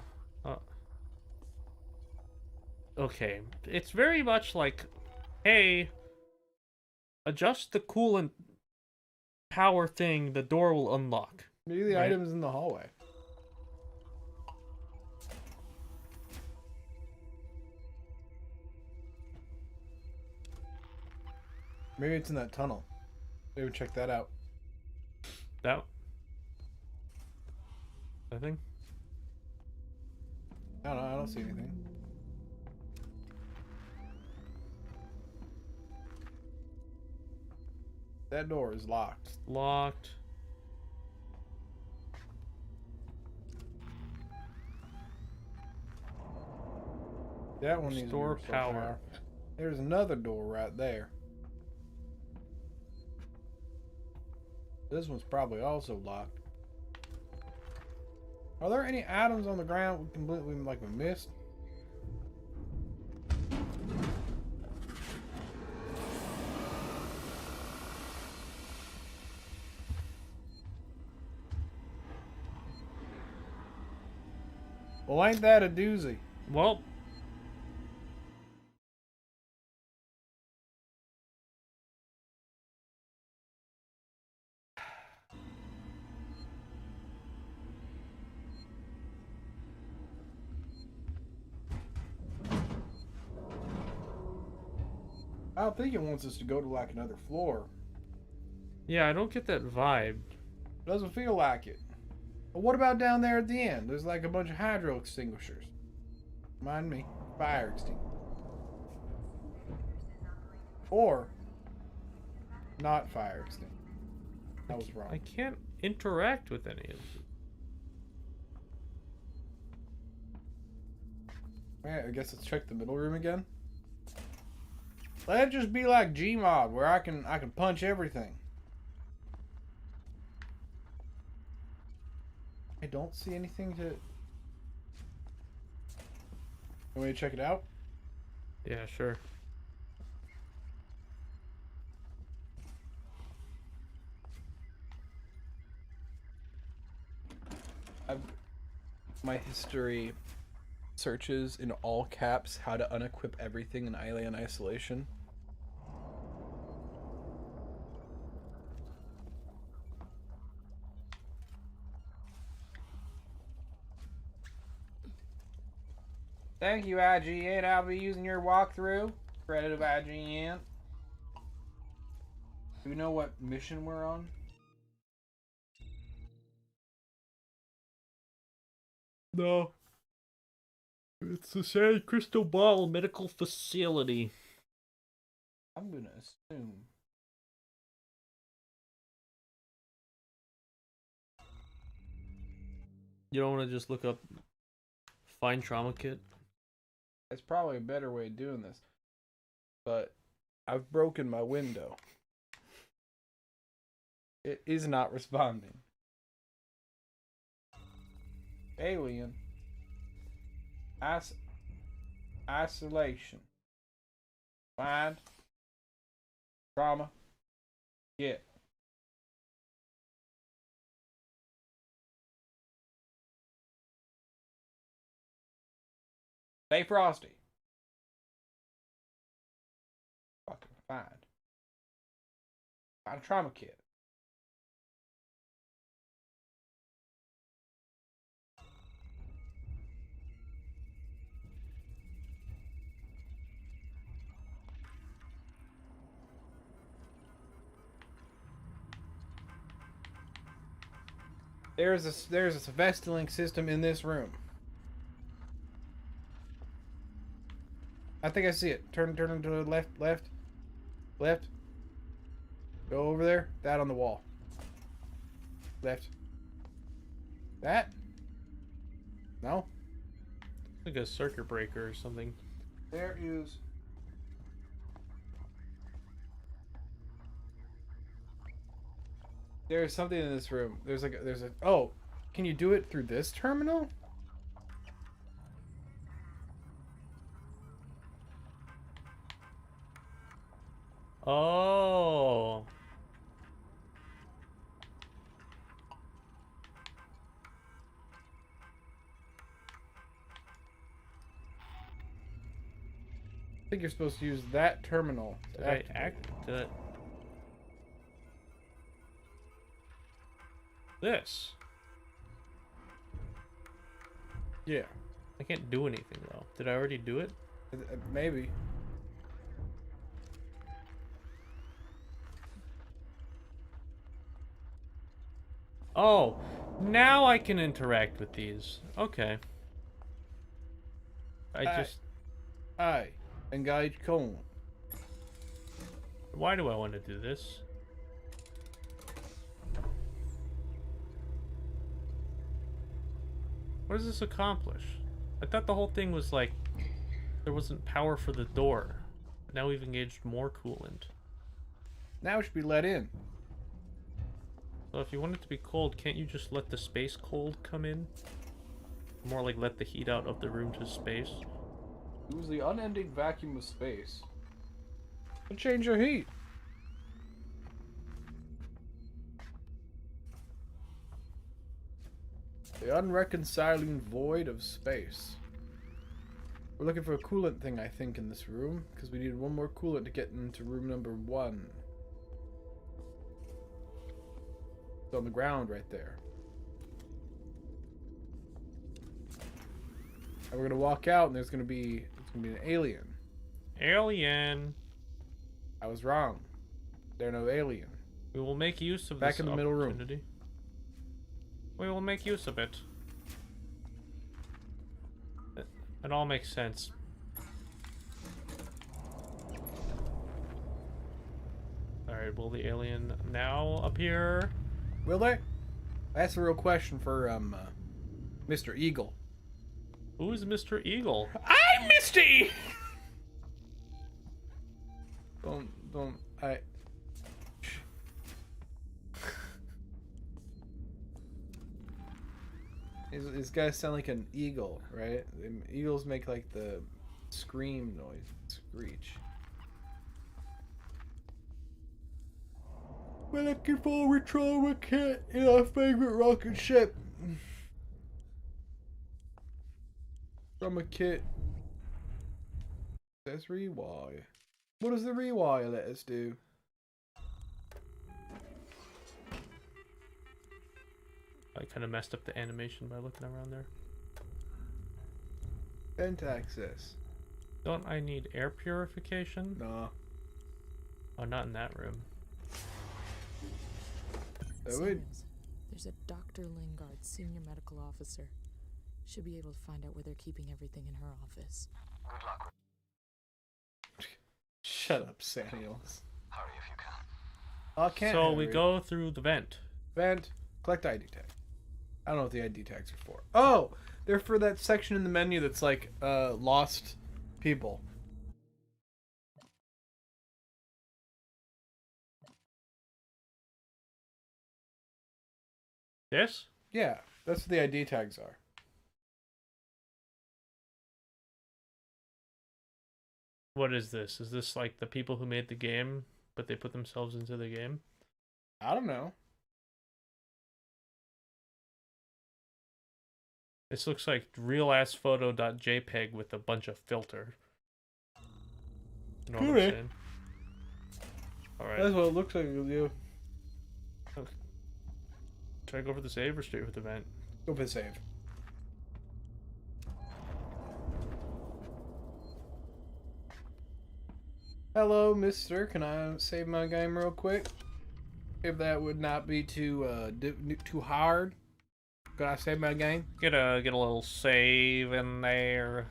Okay. It's very much like, hey, adjust the coolant power thing, the door will unlock. Maybe the Right. item's in the hallway. Maybe it's in that tunnel. Maybe check that out. That. I think. I don't know. I don't see anything. That door is locked. Locked. That one needs Restore to be power. There's another door right there. This one's probably also locked. Are there any items on the ground we completely like we missed? Well, ain't that a doozy? Well. I don't think it wants us to go to like another floor. Yeah, I don't get that vibe. Doesn't feel like it. But what about down there at the end? There's like a bunch of hydro extinguishers. Mind me, fire extinguishers. Or not fire extinguishers. That was wrong. I can't interact with any of it. Yeah, I guess let's check the middle room again. Let it just be like Gmod, where I can punch everything. I don't see anything to. Want me to check it out? Yeah, sure. My history searches in all caps how to unequip everything in Alien Isolation. Thank you, IGN. I'll be using your walkthrough. Credit of IGN. Do we know what mission we're on? No. It's the San Cristobal Medical Facility. I'm gonna assume. You don't want to just look up find trauma kit? It's probably a better way of doing this. But I've broken my window. It is not responding. Alien. Isolation. Find. Trauma. Get. Stay frosty. Fucking find. Find a trauma kit. There's a Vestalink system in this room. I think I see it. Turn to the left. Go over there. That on the wall. Left. That? No? Like a circuit breaker or something. There is. There's something in this room. There's a. Oh, can you do it through this terminal? Oh. think you're supposed to use that terminal to Did I activate. act this? Yeah. I can't do anything though. Did I already do it? Maybe. Oh, now I can interact with these. Okay. I engage cone. Why do I want to do this? What does this accomplish? I thought the whole thing was like there wasn't power for the door. But now we've engaged more coolant. Now it should be let in. So if you want it to be cold, can't you just let the space cold come in? More like let the heat out of the room to space. Use the unending vacuum of space. And change your heat. The unreconciling void of space. We're looking for a coolant thing, I think, in this room, because we need one more coolant to get into room number 1. It's on the ground right there. And we're gonna walk out, and it's gonna be an alien. Alien. I was wrong. They're no alien. We will make use of Back this in the middle room. opportunity. We will make use of it. It all makes sense. Alright, will the alien now appear? Will they? That's a real question for Mr. Eagle. Who is Mr. Eagle? I'm Misty. I. These guys sound like an eagle, right? Eagles make like the scream noise, screech. We're looking for a trauma kit in our favorite rocket ship. Trauma kit. Says rewire. What does the rewire let us do? I kind of messed up the animation by looking around there. Vent access. Don't I need air purification? Nah. Oh, not in that room. That would. Simmons, there's a Dr. Lingard, senior medical officer. Should be able to find out where they're keeping everything in her office. Shut up, Samuels. Hurry if you can. I can't. So we hurry. go through the vent. Vent. Collect ID tag. I don't know what the ID tags are for. Oh, they're for that section in the menu that's like lost people. This? Yeah, that's what the ID tags are. What is this? Is this like the people who made the game, but they put themselves into the game? I don't know. This looks like real-ass photo.jpg with a bunch of filter. You know what I'm Okay. saying? Alright. That's what it looks like with you. Try to go for the save or straight with the vent? Go for the save. Hello, mister. Can I save my game real quick? If that would not be too too hard. Could I save my game? Get a little save in there.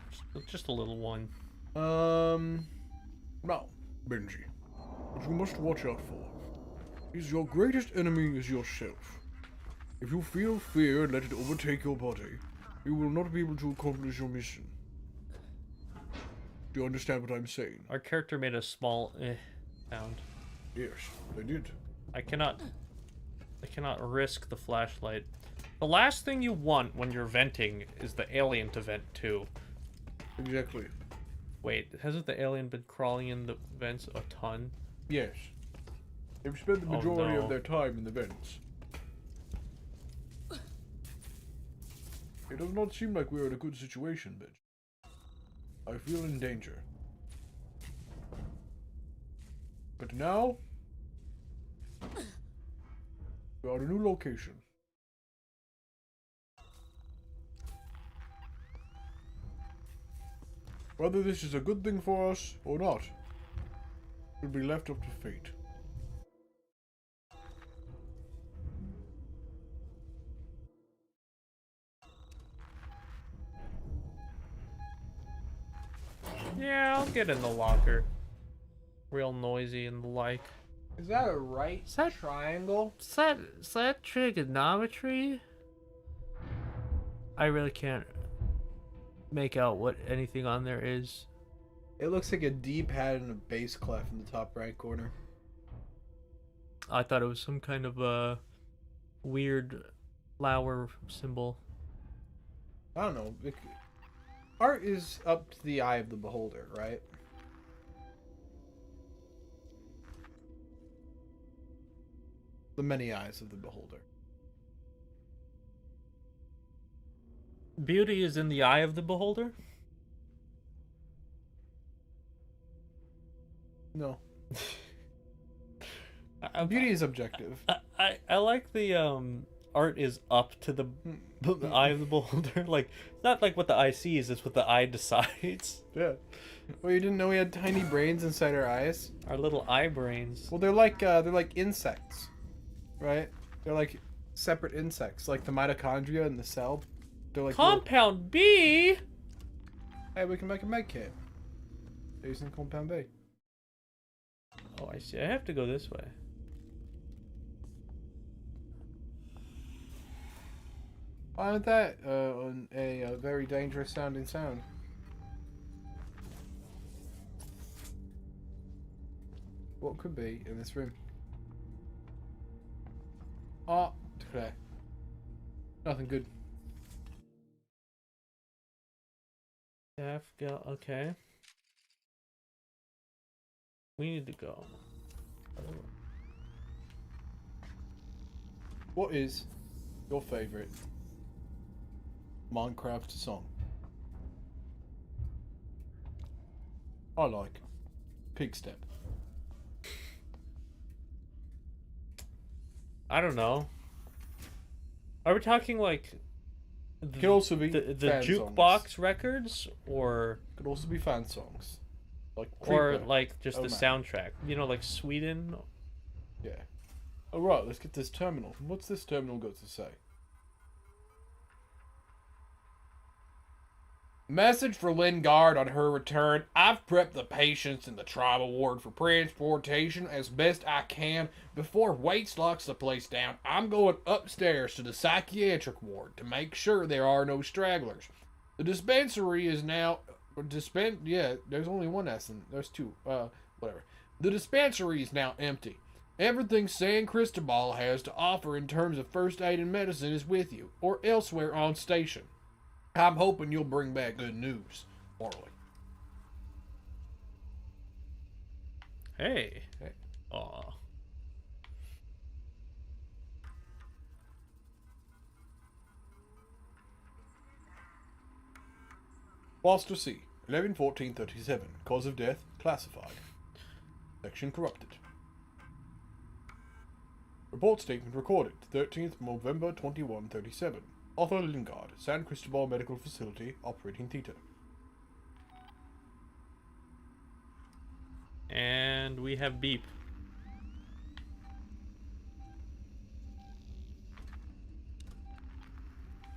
Just a little one. Now, Benji, what you must watch out for is your greatest enemy is yourself. If you feel fear and let it overtake your body, you will not be able to accomplish your mission. Do you understand what I'm saying? Our character made a small sound. Yes, they did. I cannot risk the flashlight. The last thing you want when you're venting is the alien to vent to. Exactly. Wait, hasn't the alien been crawling in the vents a ton? Yes. They've spent the Oh, majority no. of their time in the vents. It does not seem like we are in a good situation, Benji. I feel in danger. But now, we are at a new location. Whether this is a good thing for us or not, will be left up to fate. Yeah, I'll get in the locker. Real noisy and the like. Is that a right triangle? Is that trigonometry? I really can't make out what anything on there is. It looks like a D pad and a bass clef in the top right corner. I thought it was some kind of a weird flower symbol. I don't know. Art is up to the eye of the beholder, right? The many eyes of the beholder. Beauty is in the eye of the beholder? No. I- Beauty is objective. I like the art is up to the eye of the beholder. Like, it's not like what the eye sees, it's what the eye decides. Yeah. Well, you didn't know we had tiny brains inside our eyes? Our little eye brains. Well, they're like insects, right? They're like separate insects, like the mitochondria in the cell. They're like Compound B? little... Hey, we can make a med kit using compound B. Oh, I see. I have to go this way. Why aren't that a very dangerous sounding sound? What could be in this room? Oh, declare. Nothing good. Okay. We need to go. What is your favorite Minecraft song? I like Pig Step. I don't know. Are we talking like Could also be the fan jukebox songs. records, or Could also be fan songs, like or Creeper. like just Oh, the man. soundtrack? You know, like Sweden. Yeah. All right, let's get this terminal. What's this terminal got to say? Message for Lingard on her return. I've prepped the patients in the trauma ward for transportation as best I can. Before Waits locks the place down, I'm going upstairs to the psychiatric ward to make sure there are no stragglers. The dispensary is now... Yeah, there's only one S and there's two. Whatever. The dispensary is now empty. Everything San Cristobal has to offer in terms of first aid and medicine is with you, or elsewhere on station. I'm hoping you'll bring back good news, Marley. Hey. Hey. Aw. Foster C, 11-14-37. Cause of death, classified. Section corrupted. Report statement recorded, 13th November 2137. Author Lingard, San Cristobal Medical Facility, operating Theta. And we have beep.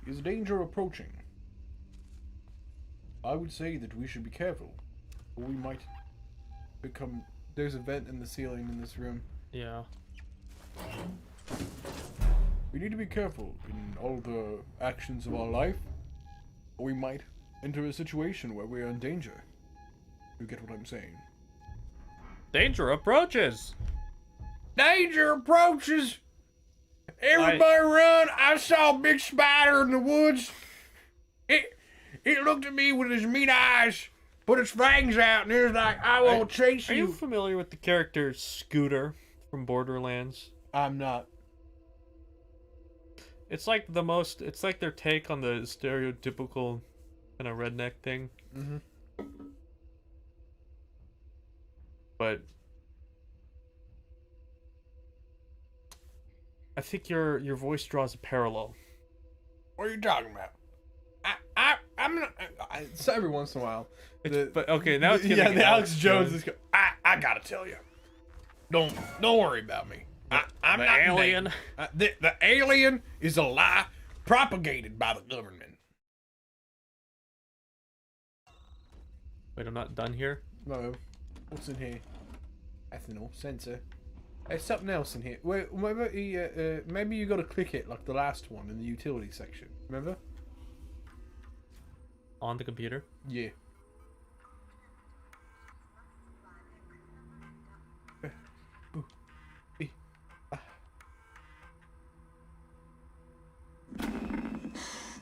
Is danger approaching? I would say that we should be careful, or we might become... There's a vent in the ceiling in this room. Yeah. We need to be careful in all the actions of our life, or we might enter a situation where we're in danger. You get what I'm saying? Danger approaches. Danger approaches! Everybody run! I saw a big spider in the woods. It looked at me with its mean eyes, put its fangs out, and it was like, I will chase Are you you. familiar with the character Scooter from Borderlands? I'm not. It's like it's like their take on the stereotypical kind of redneck thing. Mm-hmm. But I think your voice draws a parallel. What are you talking about? I'm not. So every once in a while. But okay, now it's yeah, getting the Alex Jones is. I gotta tell you. Don't worry about me. I'm the not alien. dead. The alien is a lie propagated by the government. Wait, I'm not done here. No, what's in here? Ethanol sensor. There's something else in here. Wait, maybe you got to click it like the last one in the utility section. Remember? On the computer. Yeah.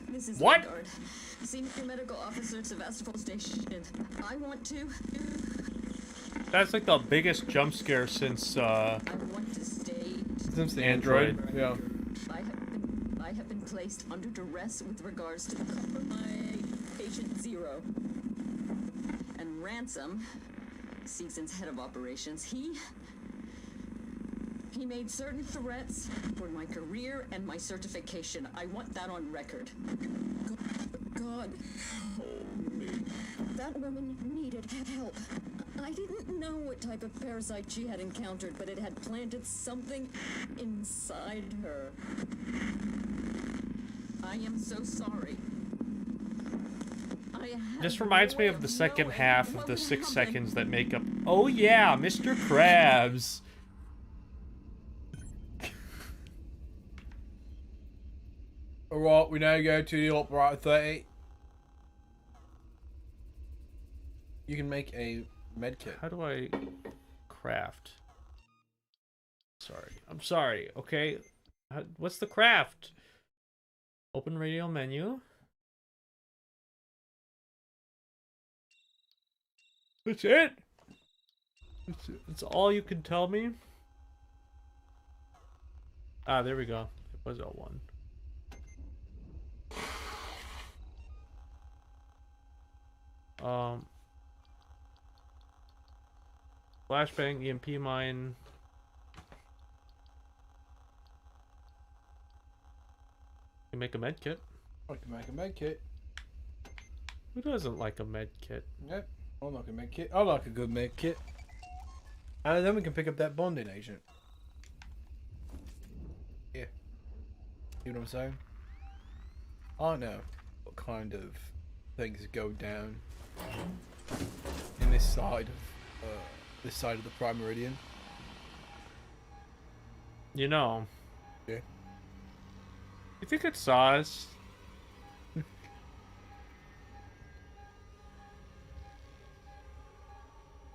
This is What? Lingard, Senior Medical Officer, Sevastopol Station. I want to. That's like the biggest jump scare since I want to stay. Since the Android. Yeah. I have been placed under duress with regards to the my patient zero. And Ransom, Season's head of operations, he made certain threats for my career and my certification. I want that on record. God, help me. That woman needed help. I didn't know what type of parasite she had encountered, but it had planted something inside her. I am so sorry. This reminds me of the second half of the 6 seconds that make up. Oh yeah, Mr. Krabs. Alright, we now go to the operator 30. You can make a medkit. How do I craft? Sorry. I'm sorry, okay? What's the craft? Open radio menu. That's it? That's all you can tell me? Ah, there we go. It was L1. Flashbang, EMP mine. You make a med kit. I can make a medkit. Who doesn't like a med kit? Yep. I like a medkit. I like a good medkit. And then we can pick up that bonding agent. Yeah. You know what I'm saying? I know what kind of things go down in this side of the Prime Meridian. You know. Yeah. You think it saw us?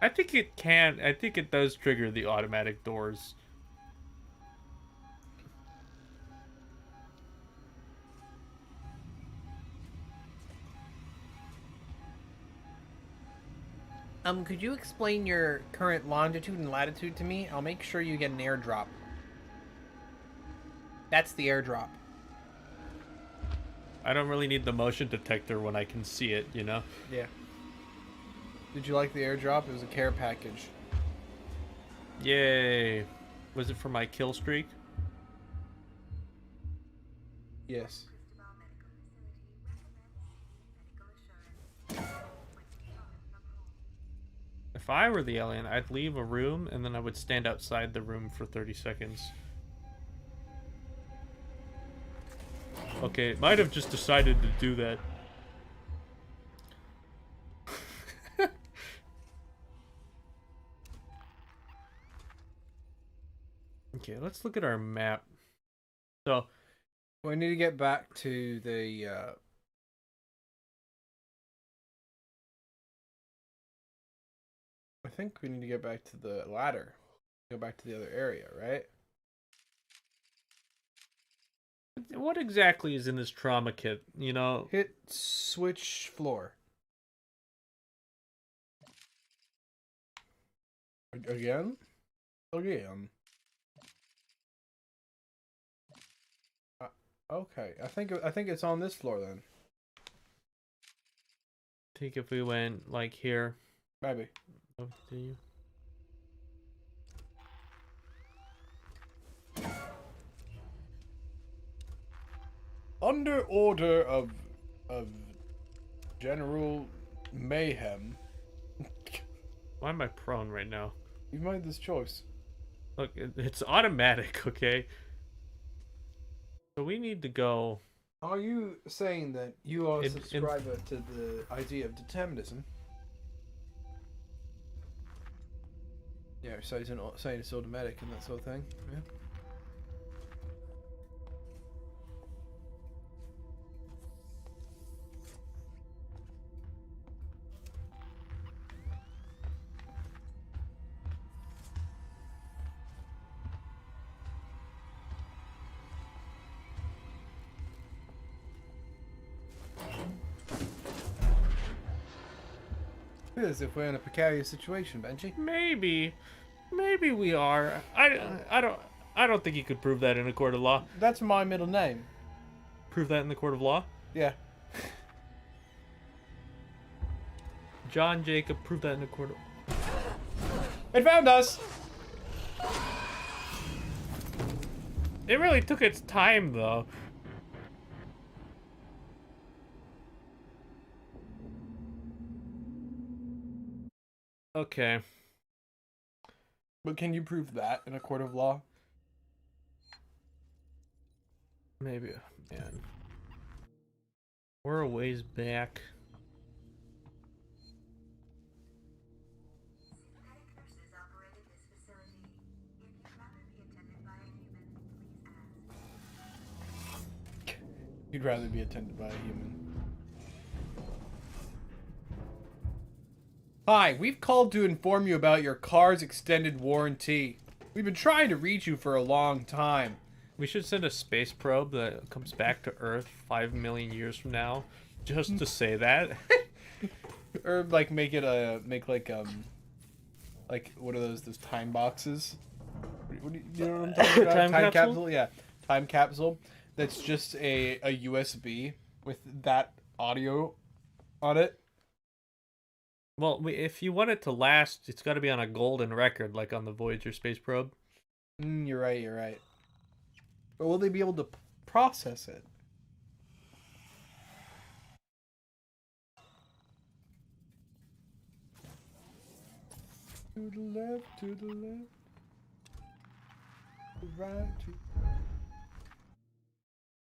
I think it can. I think it does trigger the automatic doors. Could you explain your current longitude and latitude to me? I'll make sure you get an airdrop. That's the airdrop. I don't really need the motion detector when I can see it, you know? Yeah. Did you like the airdrop? It was a care package. Yay. Was it for my kill streak? Yes. If I were the alien, I'd leave a room and then I would stand outside the room for 30 seconds. Okay, might have just decided to do that. Okay, let's look at our map. So, we need to get back to the I think we need to get back to the ladder. Go back to the other area, right? what exactly is in this trauma kit, you know? Hit switch floor. Again? Again. Okay, I think it's on this floor then. I think if we went like here. Maybe. Oh, do you? Under order of General Mayhem, Why am I prone right now? you've made this choice. Look, it's automatic, okay? So we need to go. Are you saying that you are a In- subscriber to the idea of determinism? Yeah, so it's saying it's automatic and that sort of thing. Yeah. Feel as if we're in a precarious situation, Benji. Maybe we are. I don't think you could prove that in a court of law. That's my middle name. Prove that in the court of law. Yeah. John Jacob, prove that in the court of. It found us! It really took its time though. Okay. But can you prove that in a court of law? Maybe, man. We're a ways back. Synthetic nurses operated this facility. If you'd rather be attended by a human, please ask. You'd rather be attended by a human. Hi, we've called to inform you about your car's extended warranty. We've been trying to reach you for a long time. We should send a space probe that comes back to Earth 5 million years from now, just to say that. Or like make like what are those time boxes? What do you know what I'm talking about? Time capsule? Yeah, time capsule. That's just a USB with that audio on it. Well, if you want it to last, it's got to be on a golden record, like on the Voyager space probe. You're right. But will they be able to process it? To the left, to the left. To the right, to...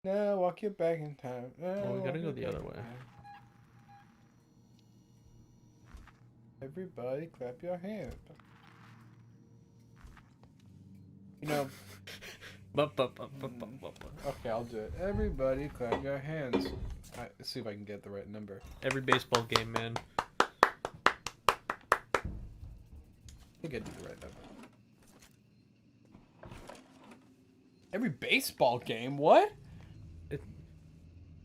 Now walk you back in time. Well, we gotta go the other way. Everybody clap your hands. You know... Okay, I'll do it. Everybody clap your hands. Alright, let's see if I can get the right number. Every baseball game, man. I think I did the right number. Every baseball game? What?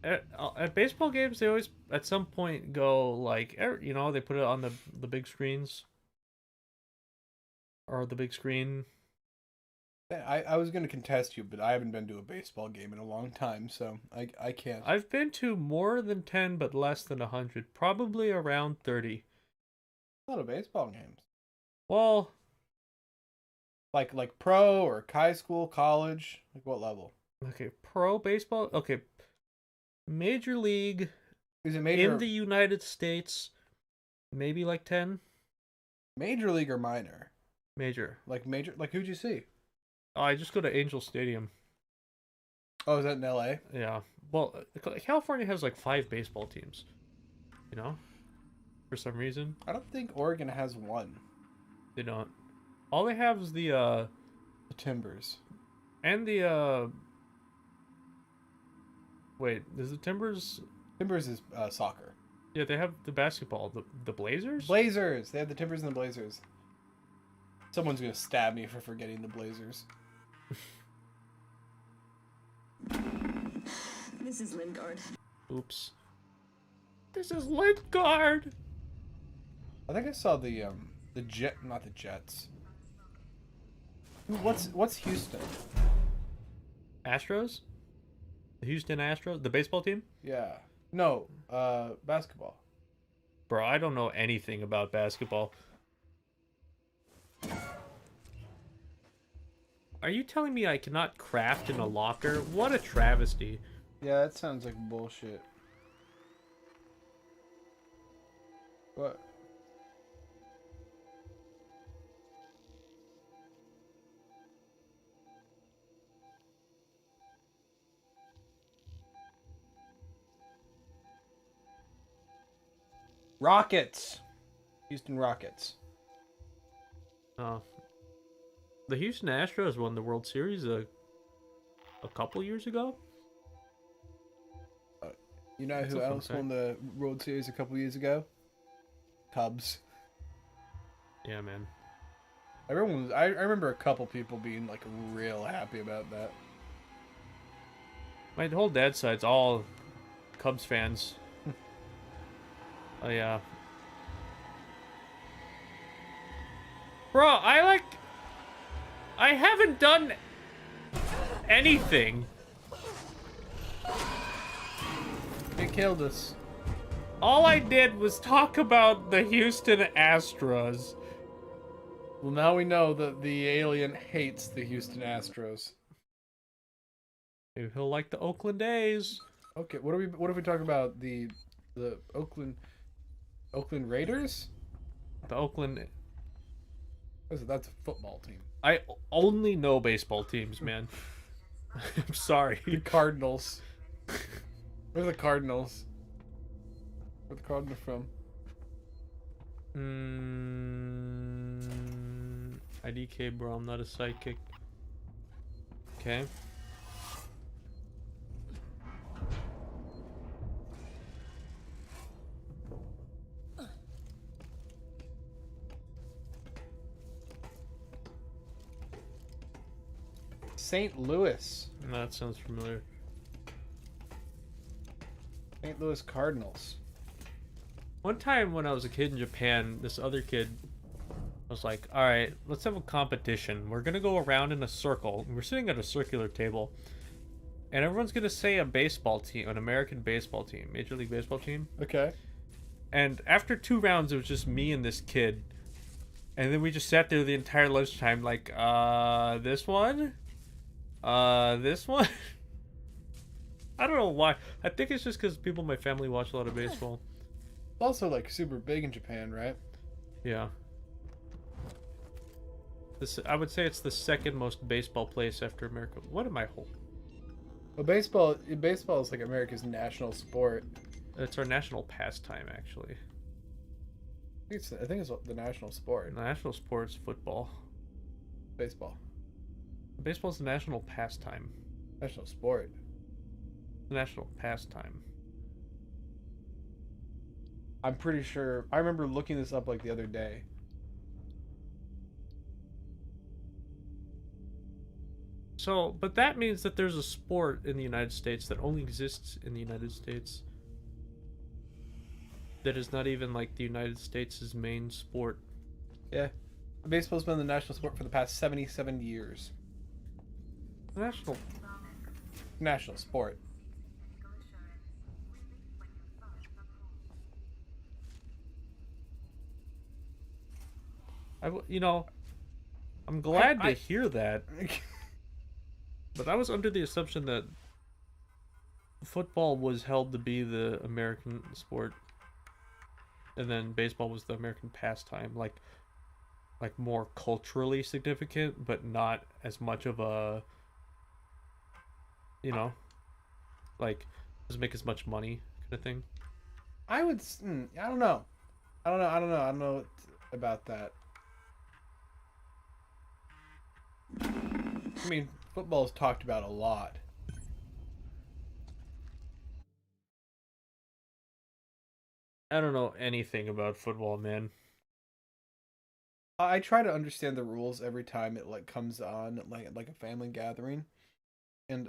At baseball games, they always, at some point, go, like, you know, they put it on the big screens. Or the big screen. I was going to contest you, but I haven't been to a baseball game in a long time, so I can't. I've been to more than 10, but less than 100. Probably around 30. A lot of baseball games. Well... Like pro or high school, college? Like what level? Okay, pro baseball? Okay. Major league... Is it major? In the United States, maybe like 10? Major league or minor? Major. Like major? Like who'd you see? Oh, I just go to Angel Stadium. Oh, is that in LA? Yeah. Well, California has like 5 baseball teams. You know? For some reason. I don't think Oregon has one. They don't. All they have is the Timbers. And the, Wait, is the Timbers... Timbers is soccer. Yeah, they have the basketball. The Blazers? Blazers! They have the Timbers and the Blazers. Someone's gonna stab me for forgetting the Blazers. This is Lingard. Oops. This is Lingard! I think I saw the Jet, not the Jets. What's Houston? Astros? The Houston Astros? The baseball team? Yeah. No, basketball. Bro, I don't know anything about basketball. Are you telling me I cannot craft in a locker? What a travesty. Yeah, that sounds like bullshit. What? Rockets. Houston Rockets. Oh, the Houston Astros won the World Series a couple years ago. You know That's who a fun else fact. won the World Series a couple years ago? Cubs. Yeah, man. Everyone was. I remember a couple people being like real happy about that. My whole dad's side's all Cubs fans. Oh yeah. Bro, I haven't done anything. It killed us. All I did was talk about the Houston Astros. Well, now we know that the alien hates the Houston Astros. Maybe he'll like the Oakland A's. Okay, what if we talk about the Oakland Raiders? The Oakland. That's a football team. I only know baseball teams, man. I'm The sorry. Cardinals. Where are the Cardinals? Where the Cardinals from? IDK, bro. I'm not a psychic. Okay. St. Louis. That sounds familiar. St. Louis Cardinals. One time when I was a kid in Japan, this other kid was like, all right, let's have a competition. We're going to go around in a circle. We're sitting at a circular table. And everyone's going to say a baseball team, an American baseball team, Major League Baseball team. Okay. And after 2 rounds, it was just me and this kid. And then we just sat there the entire lunchtime like, this one? This one? I don't know why. I think it's just because people in my family watch a lot of baseball. It's also like super big in Japan, right? Yeah. I would say it's the second most baseball place after America. What am I holding? Well, baseball is like America's national sport. It's our national pastime, actually. I think it's the national sport. The national sport's football. Baseball. Baseball's the national pastime. National sport. The national pastime. I'm pretty sure. I remember looking this up like the other day. So, but that means that there's a sport in the United States that only exists in the United States. That is not even like the United States' main sport. Yeah. Baseball's been the national sport for the past 77 years. National. National sport. I'm glad to hear that. But I was under the assumption that football was held to be the American sport, and then baseball was the American pastime, like more culturally significant, but not as much of a, like doesn't make as much money kind of thing. I don't know. I don't know about that. I mean, football is talked about a lot. I don't know anything about football, man. I try to understand the rules every time it like comes on, like a family gathering, and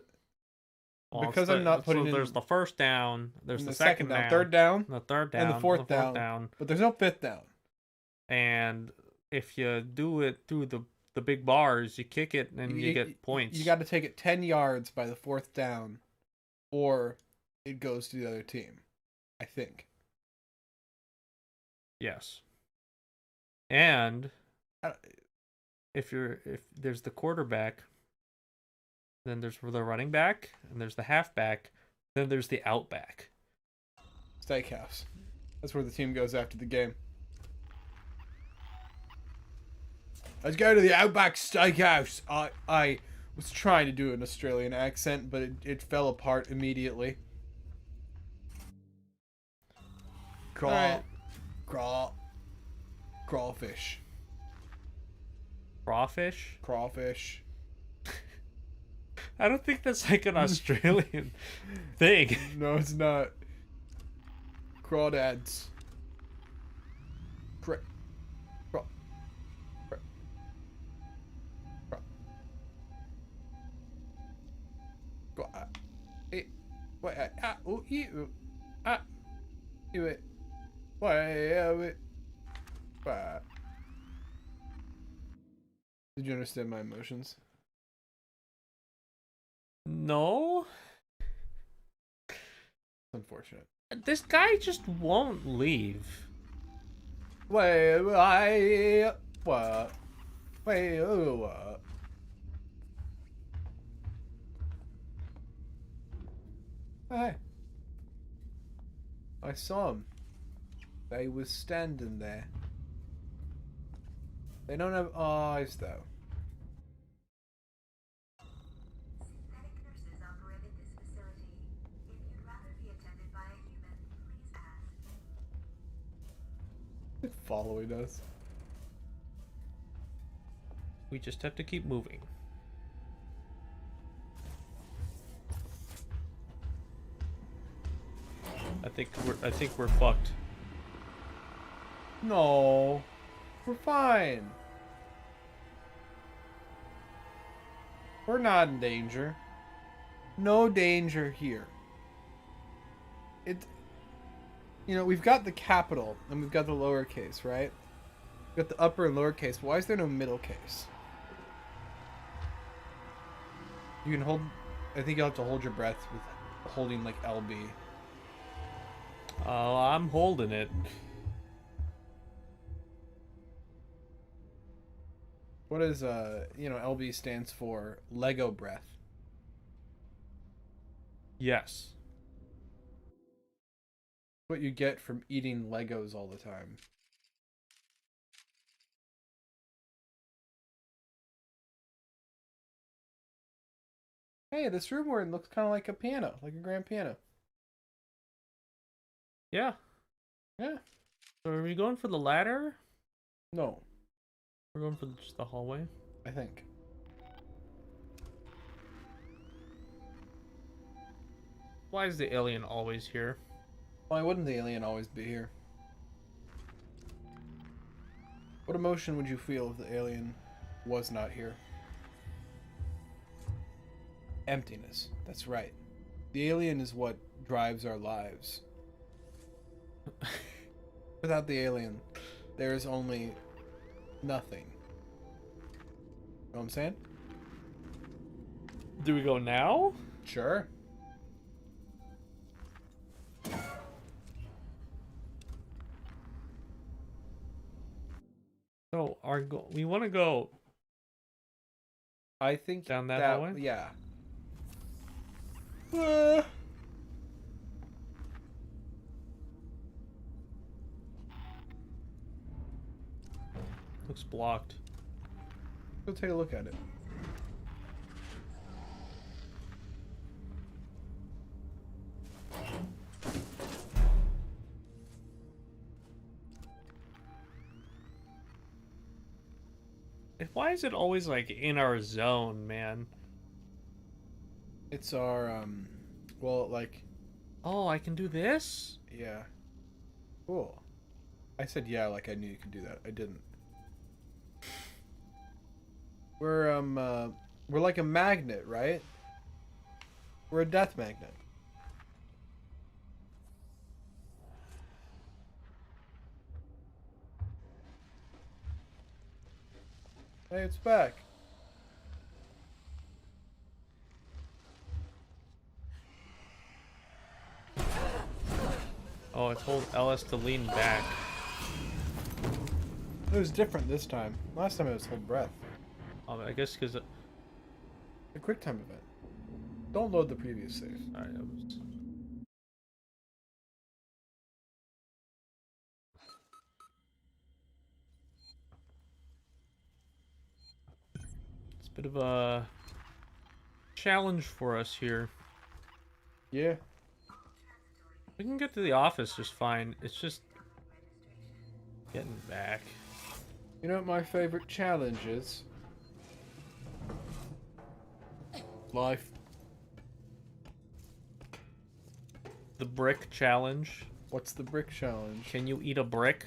Well, because I'm not putting there's the first down, there's the second second down, third down, the third down, and the fourth down, but there's no fifth down. And if you do it through the big bars, you kick it and you get points. You got to take it 10 yards by the fourth down, or it goes to the other team, I think. Yes. And if there's the quarterback, then there's the running back and there's the halfback. Then there's the Outback. Steakhouse. That's where the team goes after the game. Let's go to the Outback Steakhouse. I was trying to do an Australian accent, but it fell apart immediately. Crawfish. Crawfish? Crawfish. I don't think that's like an Australian thing. No, it's not. Crawdads. Did you understand my emotions? No? Unfortunate. This guy just won't leave. What? Hey. I saw him. They was standing there. They don't have eyes, though. Synthetic nurses operated this facility. If you'd rather be attended by a human, please ask. It's following us. We just have to keep moving. I think we're fucked. No. We're fine. We're not in danger. No danger here. You know, we've got the capital and we've got the lowercase, right? We've got the upper and lowercase. Why is there no middle case? You can hold... I think you'll have to hold your breath with holding, like, LB. Oh, I'm holding it. What is, you know, LB stands for Lego breath. Yes. What you get from eating Legos all the time. Hey, this room we're in looks kind of like a piano, like a grand piano. Yeah. Yeah. So are we going for the ladder? No, We're going for just the hallway? I think. Why is the alien always here? Why wouldn't the alien always be here? What emotion would you feel if the alien was not here? Emptiness. That's right. The alien is what drives our lives. Without the alien, there is only nothing. Know what I'm saying? Do we go now? Sure. So we want to go I think down that hallway? Yeah. Looks blocked. Go take a look at it. Why is it always like in our zone, man? It's our well, like, Oh, I can do this? yeah. Cool. I said yeah like I knew you could do that. I didn't. We're like a magnet, right? We're a death magnet. Hey, it's back. Oh, I told LS to lean back. It was different this time. Last time it was hold breath. I guess because... A quick time event. Don't load the previous save. Alright, that was... bit of a challenge for us here. Yeah. We can get to the office just fine. It's just getting back. You know what my favorite challenge is? Life. The brick challenge. What's the brick challenge? Can you eat a brick?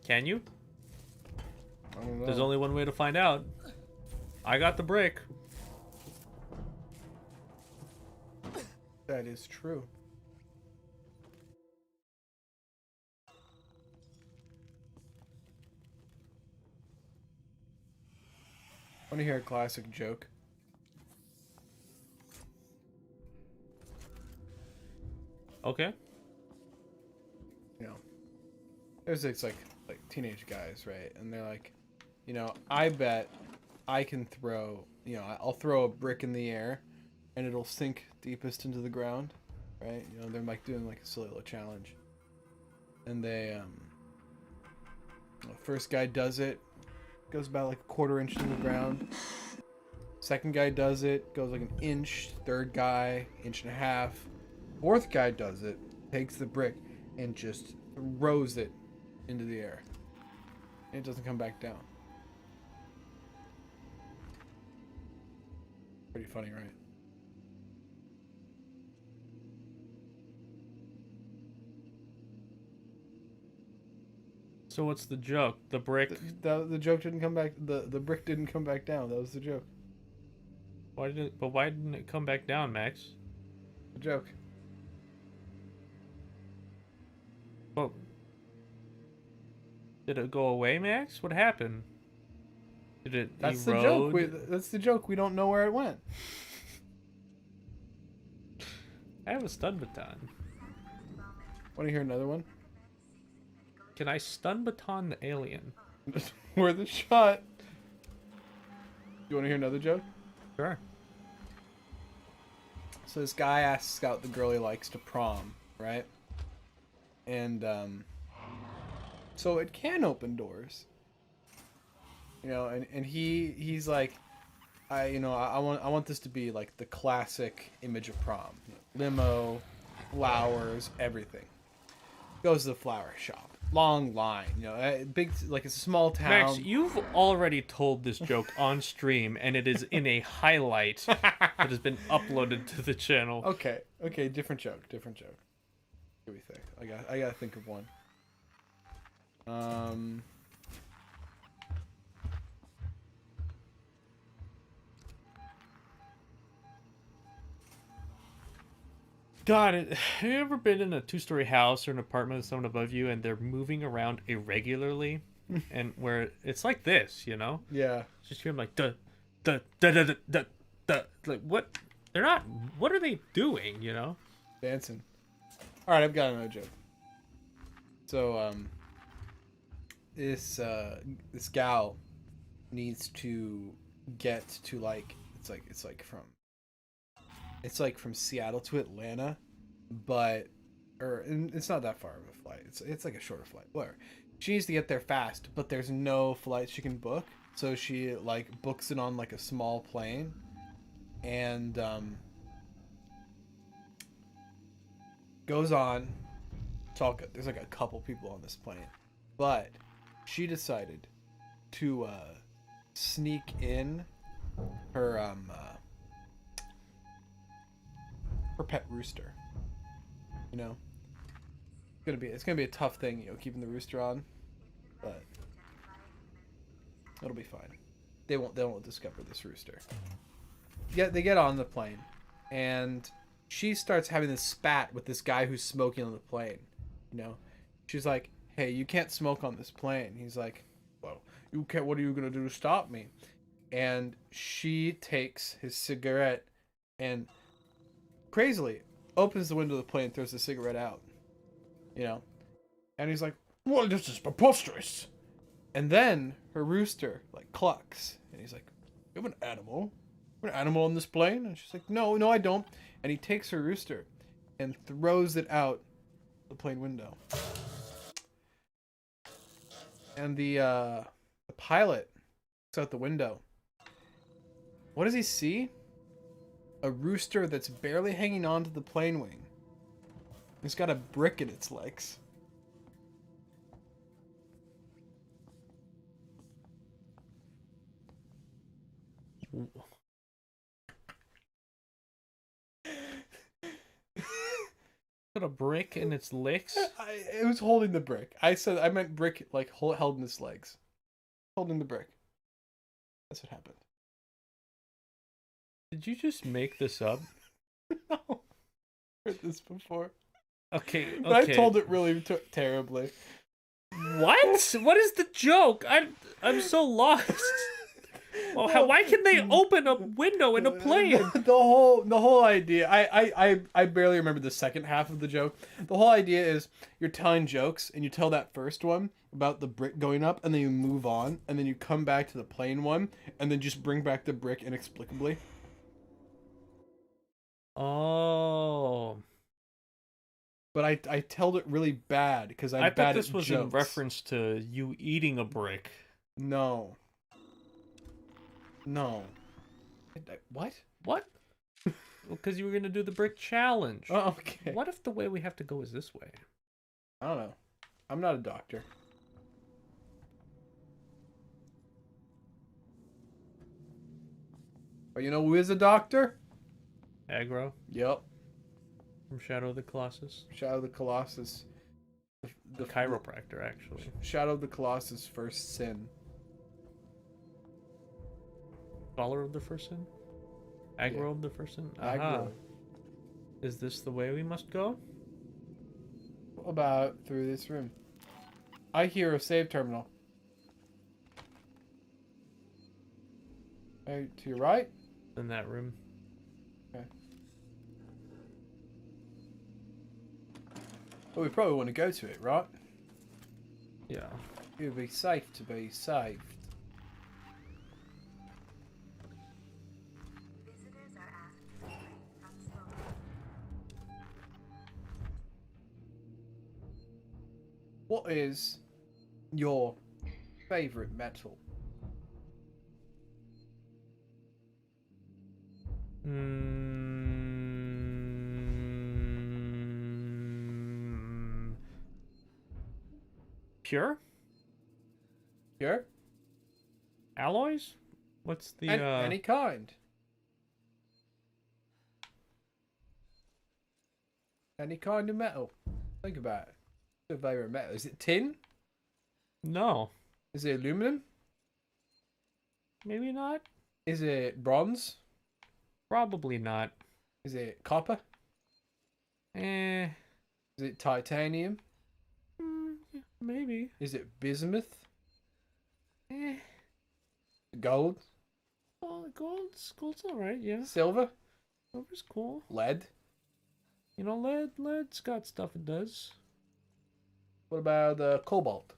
Can you? I don't know. There's only one way to find out. I got the brick. That is true. Want to hear a classic joke? Okay. You know, there's like teenage guys, right? And they're like, you know, I bet I can throw, you know, I'll throw a brick in the air and it'll sink deepest into the ground, right? You know, they're like doing like a silly little challenge. And they, first guy does it, goes about like a quarter inch into the ground. Second guy does it, goes like an inch. Third guy, inch and a half. Fourth guy does it, takes the brick and just throws it into the air. And it doesn't come back down. Pretty funny, right? So what's the joke? The brick. The joke didn't come back. The brick didn't come back down. That was the joke. Why didn't it come back down, Max? The joke. Well, did it go away, Max? What happened? Did it That's erode? the joke. That's the joke. We don't know where it went. I have a stun baton. Want to hear another one? Can I stun baton the alien? Worth a shot. You want to hear another joke? Sure. So this guy asks out the girl he likes to prom, right? And so it can open doors. You know, and he's like, I want this to be like the classic image of prom. Limo, flowers, everything. Goes to the flower shop. Long line, you know, big, like it's a small town. Max, you've already told this joke on stream, and it is in a highlight that has been uploaded to the channel. Okay, different joke. What do we think? I gotta think of one. God, have you ever been in a two-story house or an apartment with someone above you and they're moving around irregularly? And where it's like this, you know? Yeah. Just hear them like, duh, like, what? They're not, what are they doing, you know? Dancing. Alright, I've got another joke. So, this gal needs to get to like, it's like from Seattle to Atlanta, but it's not that far of a flight. It's like a shorter flight. Whatever. She needs to get there fast, but there's no flight she can book, so she like books it on like a small plane, and goes on. It's all good. There's like a couple people on this plane, but she decided to sneak in her pet rooster. You know, it's gonna be a tough thing, you know, keeping the rooster on, but it'll be fine. They won't discover this rooster. They get on the plane, and she starts having this spat with this guy who's smoking on the plane. You know, she's like, "Hey, you can't smoke on this plane." He's like, "Well, you can't. What are you gonna do to stop me?" And she takes his cigarette and crazily opens the window of the plane and throws the cigarette out. You know? And he's like, "Well, this is preposterous." And then her rooster like clucks. And he's like, "You have an animal? You have an animal on this plane?" And she's like, No, I don't." And he takes her rooster and throws it out the plane window. And the The pilot looks out the window. What does he see? A rooster that's barely hanging on to the plane wing. It's got a brick in its legs. Got a brick in its legs? It was holding the brick. I meant brick like held in its legs. Holding the brick. That's what happened. Did you just make this up? No. I've heard this before. Okay. But I told it really terribly. What? What is the joke? I'm so lost. Well, why can they open a window in a plane? The whole idea. I barely remember the second half of the joke. The whole idea is you're telling jokes and you tell that first one about the brick going up and then you move on and then you come back to the plane one and then just bring back the brick inexplicably. Oh. But I told it really bad because I'm bad at jokes. I thought this was in reference to you eating a brick. No. No. What? What? Because you were going to do the brick challenge. Oh, okay. What if the way we have to go is this way? I don't know. I'm not a doctor. But you know who is a doctor? Aggro. Yep. From Shadow of the Colossus. Shadow of the Colossus. The chiropractor, actually. Shadow of the Colossus' first sin. Scholar of the first sin? Aggro of the first sin? Aggro. Aha. Is this the way we must go? What about through this room? I hear a save terminal. Hey, to your right? In that room. Okay. Well, we probably want to go to it, right? Yeah. It would be safe to be saved. Visitors are asked to refrain from smoking. What is your favorite metal? Pure? Pure? Alloys? What's the Any kind. Any kind of metal. Think about it. What's your favorite metal? Is it tin? No. Is it aluminum? Maybe not. Is it bronze? Probably not. Is it copper? Eh. Is it titanium? Maybe. Is it bismuth? Eh. Gold? Oh, gold's alright, yeah. Silver? Silver's cool. Lead? You know, lead's got stuff it does. What about cobalt?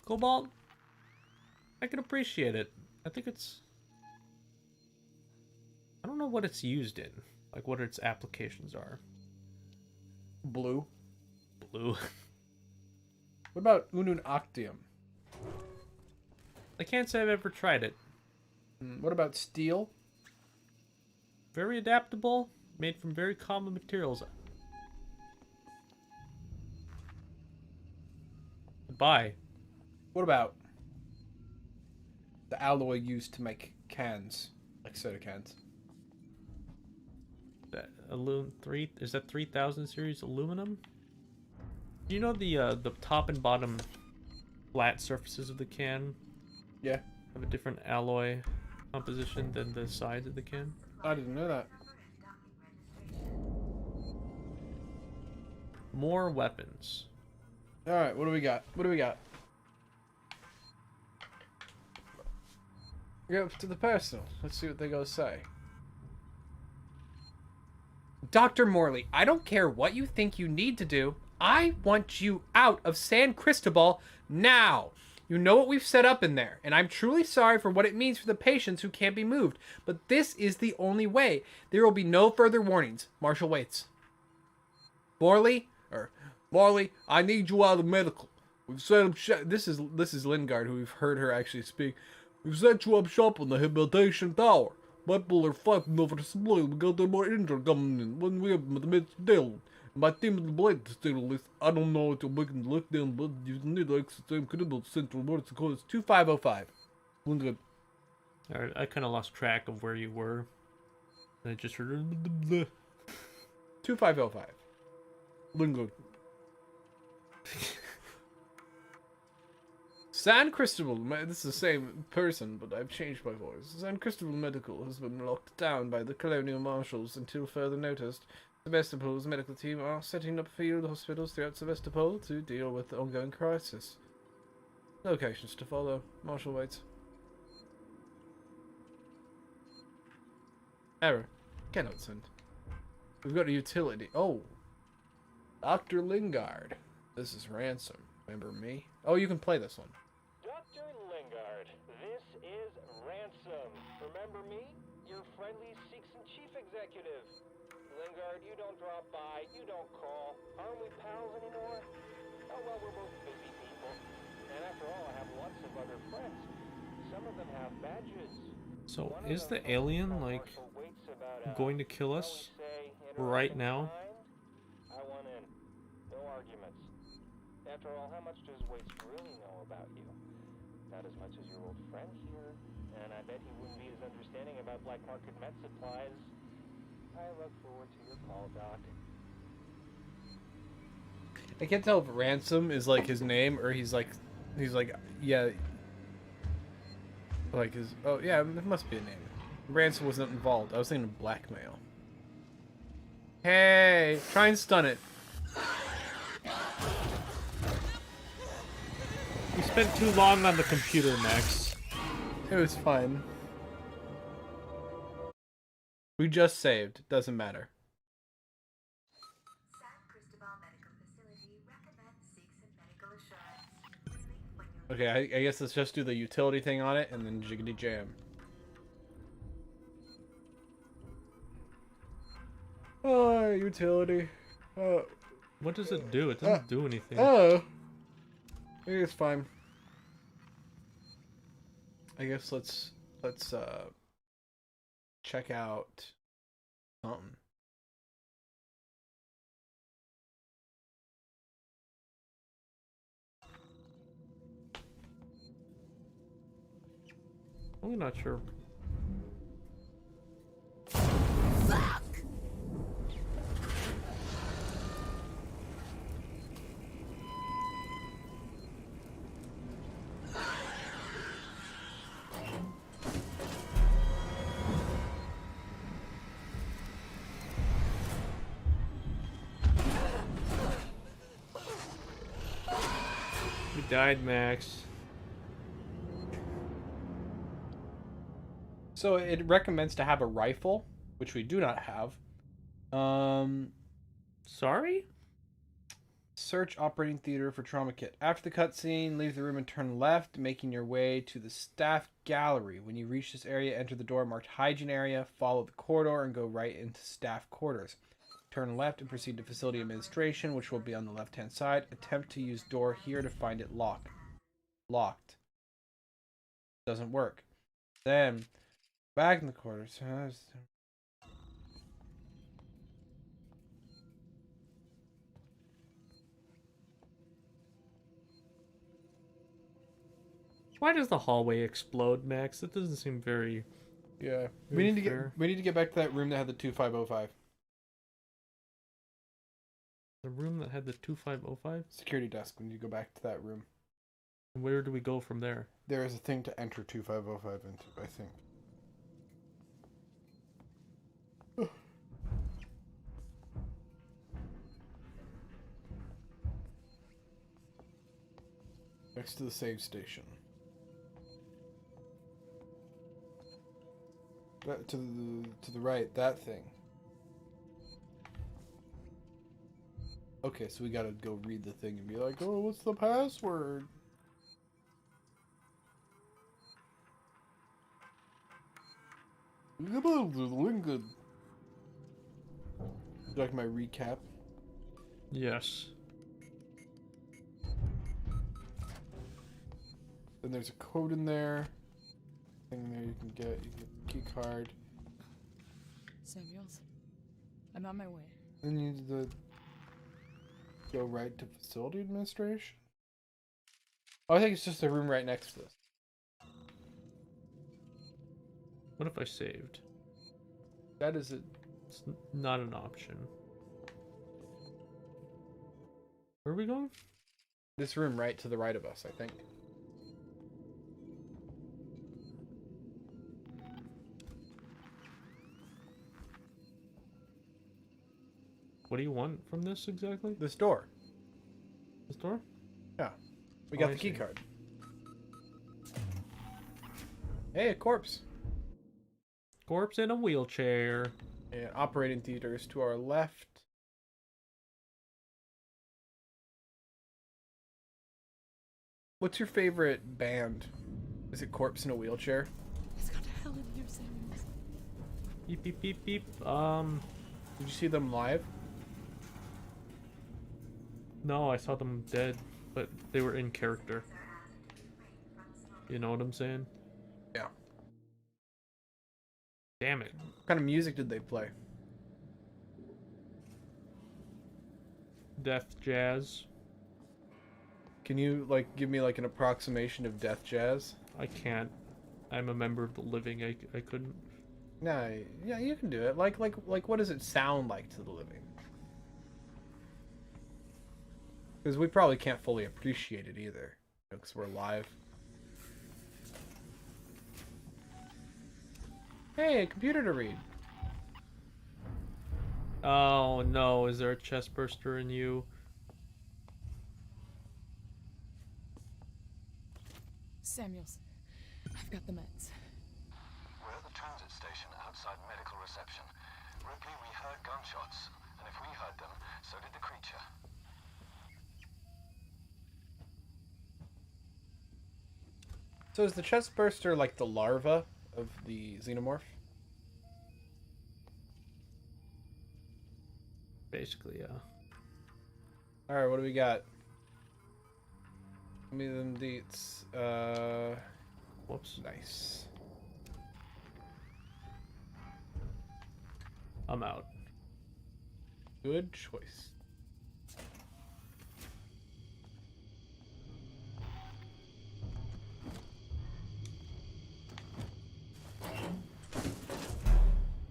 Cobalt? I can appreciate it. I think it's... I don't know what it's used in. Like, what its applications are. Blue? Blue. What about unun octium? I can't say I've ever tried it. What about steel? Very adaptable. Made from very common materials. Goodbye. What about the alloy used to make cans, like soda cans? That is that 3000 series aluminum? Do you know the top and bottom flat surfaces of the can? Yeah. Have a different alloy composition than the sides of the can? I didn't know that. More weapons. Alright, what do we got? What do we got? Go up to the personal. Let's see what they go say. Dr. Morley, I don't care what you think you need to do. I want you out of San Cristobal now. You know what we've set up in there, and I'm truly sorry for what it means for the patients who can't be moved, but this is the only way. There will be no further warnings. Marshall waits. Morley, I need you out of medical. We've set up this is Lingard, who we've heard her actually speak. We've set you up shop on the Habilitation Tower. People are fighting over the supply. We got more injured coming in. When we have the midst deal. My team in the blade still is. I don't know what you're making the look down, but you need to exit the criminal central words to call it 2505. Lingard. Alright, I kind of lost track of where you were. I just heard. 2505. Lingard. San Cristobal, this is the same person, but I've changed my voice. San Cristobal Medical has been locked down by the colonial marshals until further notice. Sevastopol's medical team are setting up field hospitals throughout Sevastopol to deal with the ongoing crisis. Locations to follow. Marshal waits. Error. Cannot send. We've got a utility. Oh. Dr. Lingard. This is Ransom. Remember me? Oh, you can play this one. Dr. Lingard, this is Ransom. Remember me? Your friendly Seegson chief executive. Lingard, you don't drop by, you don't call. Aren't we pals anymore? Oh, well, we're both busy people. And after all, I have lots of other friends. Some of them have badges. So, is the alien, like, going to kill us right now? I want in. No arguments. After all, how much does Waits really know about you? Not as much as your old friend here. And I bet he wouldn't be as understanding about black market med supplies. I look forward to your call, Doc. I can't tell if Ransom is like his name or he's like, yeah. Like his, oh yeah, it must be a name. Ransom wasn't involved. I was thinking of blackmail. Hey, try and stun it. You spent too long on the computer, Max. It was fine. We just saved. Doesn't matter. San Cristobal Medical Facility recommends Seegson Medical Assurance. Relief when you're Okay, I guess let's just do the utility thing on it and then jiggity jam. Oh, utility. What does it do? It doesn't do anything. Oh. I think it's fine. I guess let's check out something. I'm not sure. We died, Max. So it recommends to have a rifle, which we do not have. Sorry? Search operating theater for trauma kit. After the cutscene, leave the room and turn left, making your way to the staff gallery. When you reach this area, enter the door marked hygiene area, follow the corridor, and go right into staff quarters. Turn left and proceed to facility administration, which will be on the left-hand side. Attempt to use door here to find it locked. Locked. Doesn't work. Then, back in the quarters. Why does the hallway explode, Max? That doesn't seem very... Yeah. Very We need to fair. get back to that room that had the 2505. The room that had the 2505? Security desk. We need to go back to that room. Where do we go from there? There is a thing to enter 2505 into, I think. Next to the save station. That, to the right, that thing. Okay, so we gotta go read the thing and be like, oh, what's the password? Lincoln. Like my recap. Yes. Then there's a code in there. Thing there you can get the key card. Samuels, I'm on my way. Then you need to go right to facility administration. Oh, I think it's just a room right next to this. What if I saved? That is it. It's not an option. Where are we going? This room right to the right of us, I think. What do you want from this exactly? This door. This door? Yeah. We Oh, got I the key see. card. Hey, a corpse. Corpse in a wheelchair. And operating theaters to our left. What's your favorite band? Is it Corpse in a Wheelchair? It's gone to hell in here, Samuels. Beep beep beep beep. Did you see them live? No, I saw them dead, but they were in character. You know what I'm saying? Yeah. Damn it. What kind of music did they play? Death jazz. Can you like give me like an approximation of death jazz? I can't. I'm a member of the living. I couldn't. Nah, yeah, you can do it. Like what does it sound like to the living? Because we probably can't fully appreciate it either, because we're live. Hey, a computer to read. Oh no, is there a chest burster in you? Samuels, I've got the meds. We're at the transit station outside medical reception. Ripley, we heard gunshots, and if we heard them, so did the creature. So is the chest burster like the larva of the xenomorph? Basically, yeah. Alright, what do we got? Give me them deets. Whoops. Nice. I'm out. Good choice.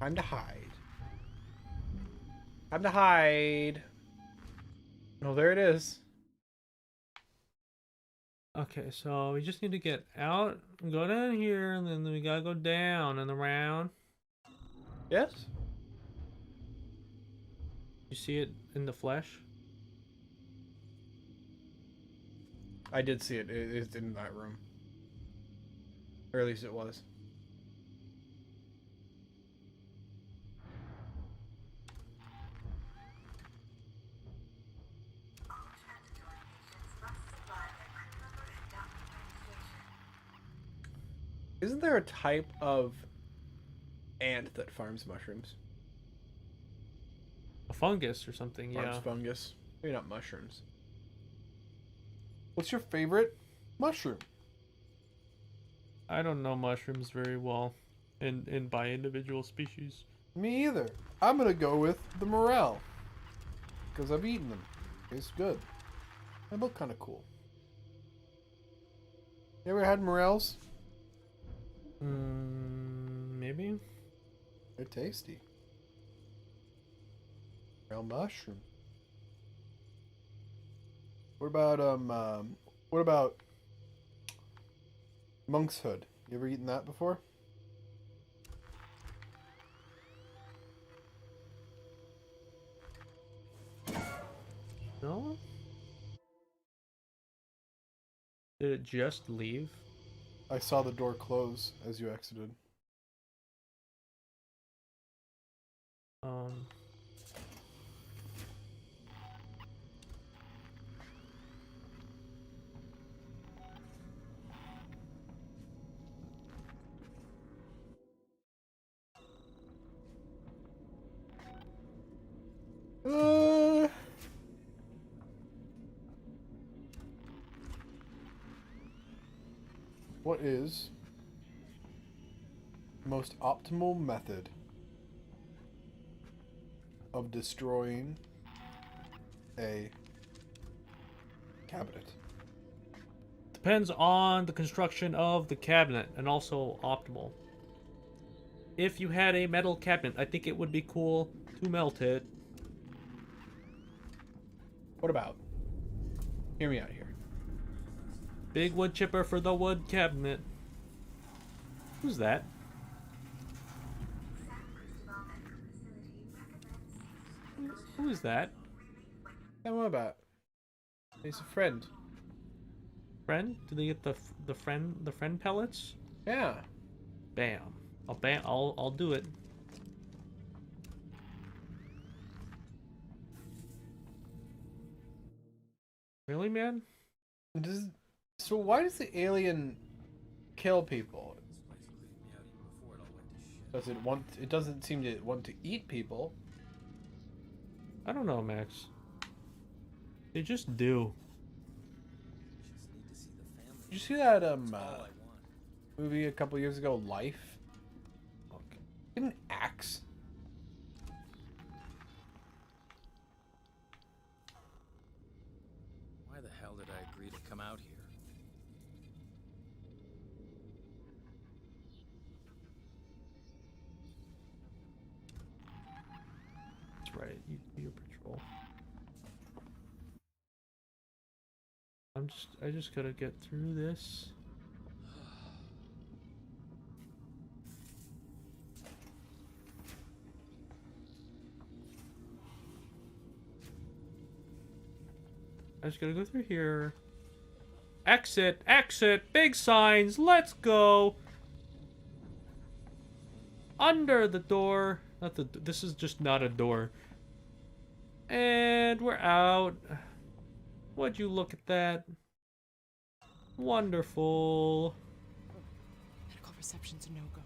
Time to hide. Time to hide. Oh, there it is. Okay, so we just need to get out, go down here, and then we gotta go down and around. Yes? You see it in the flesh? I did see it. It's in that room. Or at least it was. All transitory patients must supply their PIN number and doctor registration. Isn't there a type of ant that farms mushrooms? A fungus or something, Farms yeah. fungus. Maybe not mushrooms. What's your favorite mushroom? I don't know mushrooms very well, and by individual species. Me either. I'm gonna go with the morel. Because I've eaten them. Tastes good. They look kind of cool. You ever had morels? Maybe? They're tasty. Morel mushroom. What about monk's hood? You ever eaten that before? No? Did it just leave? I saw the door close as you exited. Um... Uh, What is the most optimal method of destroying a cabinet? Depends on the construction of the cabinet and also optimal. If you had a metal cabinet, I think it would be cool to melt it. What about? Hear me out here. Big wood chipper for the wood cabinet. Who's that? Who is that? And what about? He's a friend. Friend? Do they get the friend pellets? Yeah. Bam. I'll do it. Really, man? So why does the alien kill people? Does it want? It doesn't seem to want to eat people. I don't know, Max. They just do. Did you see that movie a couple years ago, Life? An axe. Why the hell did I agree to come out here? That's right. You do your patrol. I just gotta get through this. I just gotta go through here. Exit, exit, big signs, let's go. Under the door. Not the. This is just not a door. And we're out. Would you look at that? Wonderful. Medical reception's a no-go.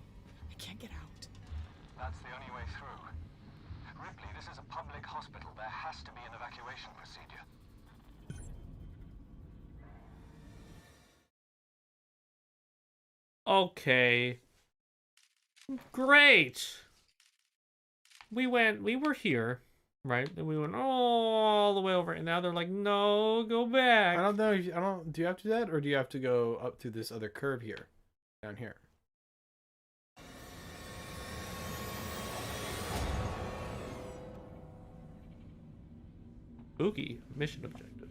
I can't get out. That's the only way through. Ripley, this is a public hospital. There has to be an evacuation procedure. Okay. Great. We were here, right? And we went all the way over, and now they're like, no, go back. I don't know. Do you have to do that, or do you have to go up to this other curve here, down here? Spooky mission objective.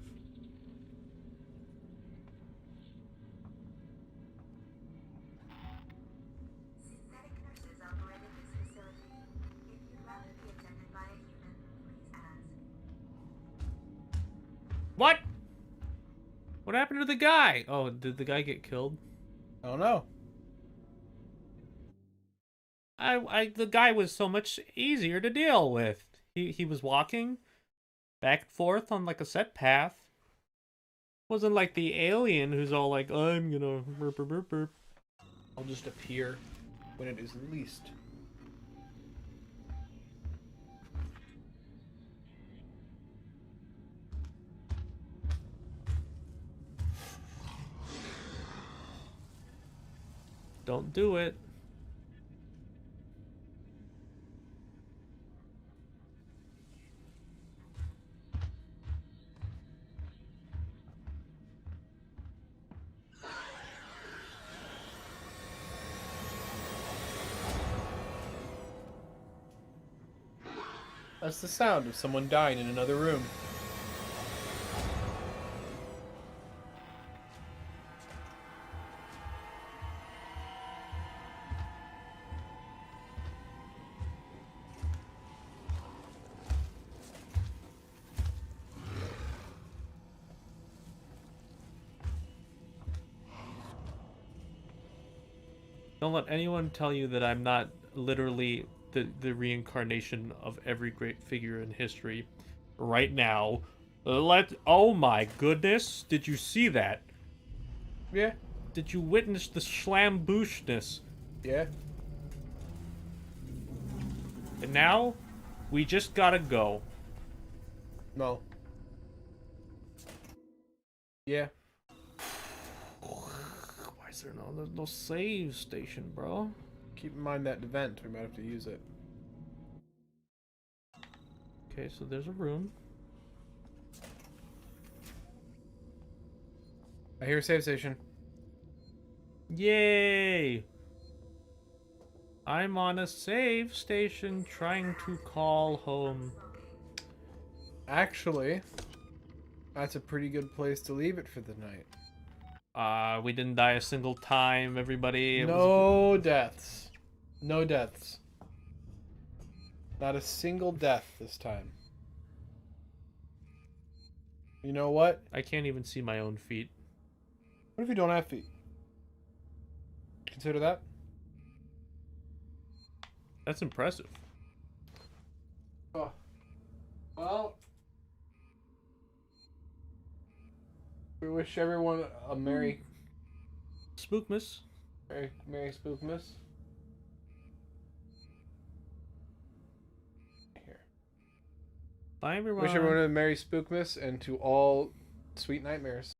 Synthetic nurses operated this facility. If you'd rather be attended by a human, please ask. What? What happened to the guy? Oh, did the guy get killed? I don't know. The guy was so much easier to deal with. He was walking back and forth on like a set path. Wasn't like the alien who's all like, I'm gonna burp burp burp burp. I'll just appear when it is least. Don't do it. That's the sound of someone dying in another room. Don't let anyone tell you that I'm not literally the reincarnation of every great figure in history right now. Oh my goodness, did you see that? Yeah. Did you witness the schlambooshness? Yeah. And now, we just gotta go. No. Yeah. Why is is there no? There's no save station, bro. Keep in mind that vent. We might have to use it. Okay, so there's a room. I hear a save station. Yay! I'm on a save station trying to call home. Actually, that's a pretty good place to leave it for the night. We didn't die a single time, everybody. No deaths. No deaths. Not a single death this time. You know what? I can't even see my own feet. What if you don't have feet? Consider that. That's impressive. Oh. Well, we wish everyone a merry Spookmas. Merry Spookmas. Here. Bye, everyone. Wish everyone a merry Spookmas and to all sweet nightmares.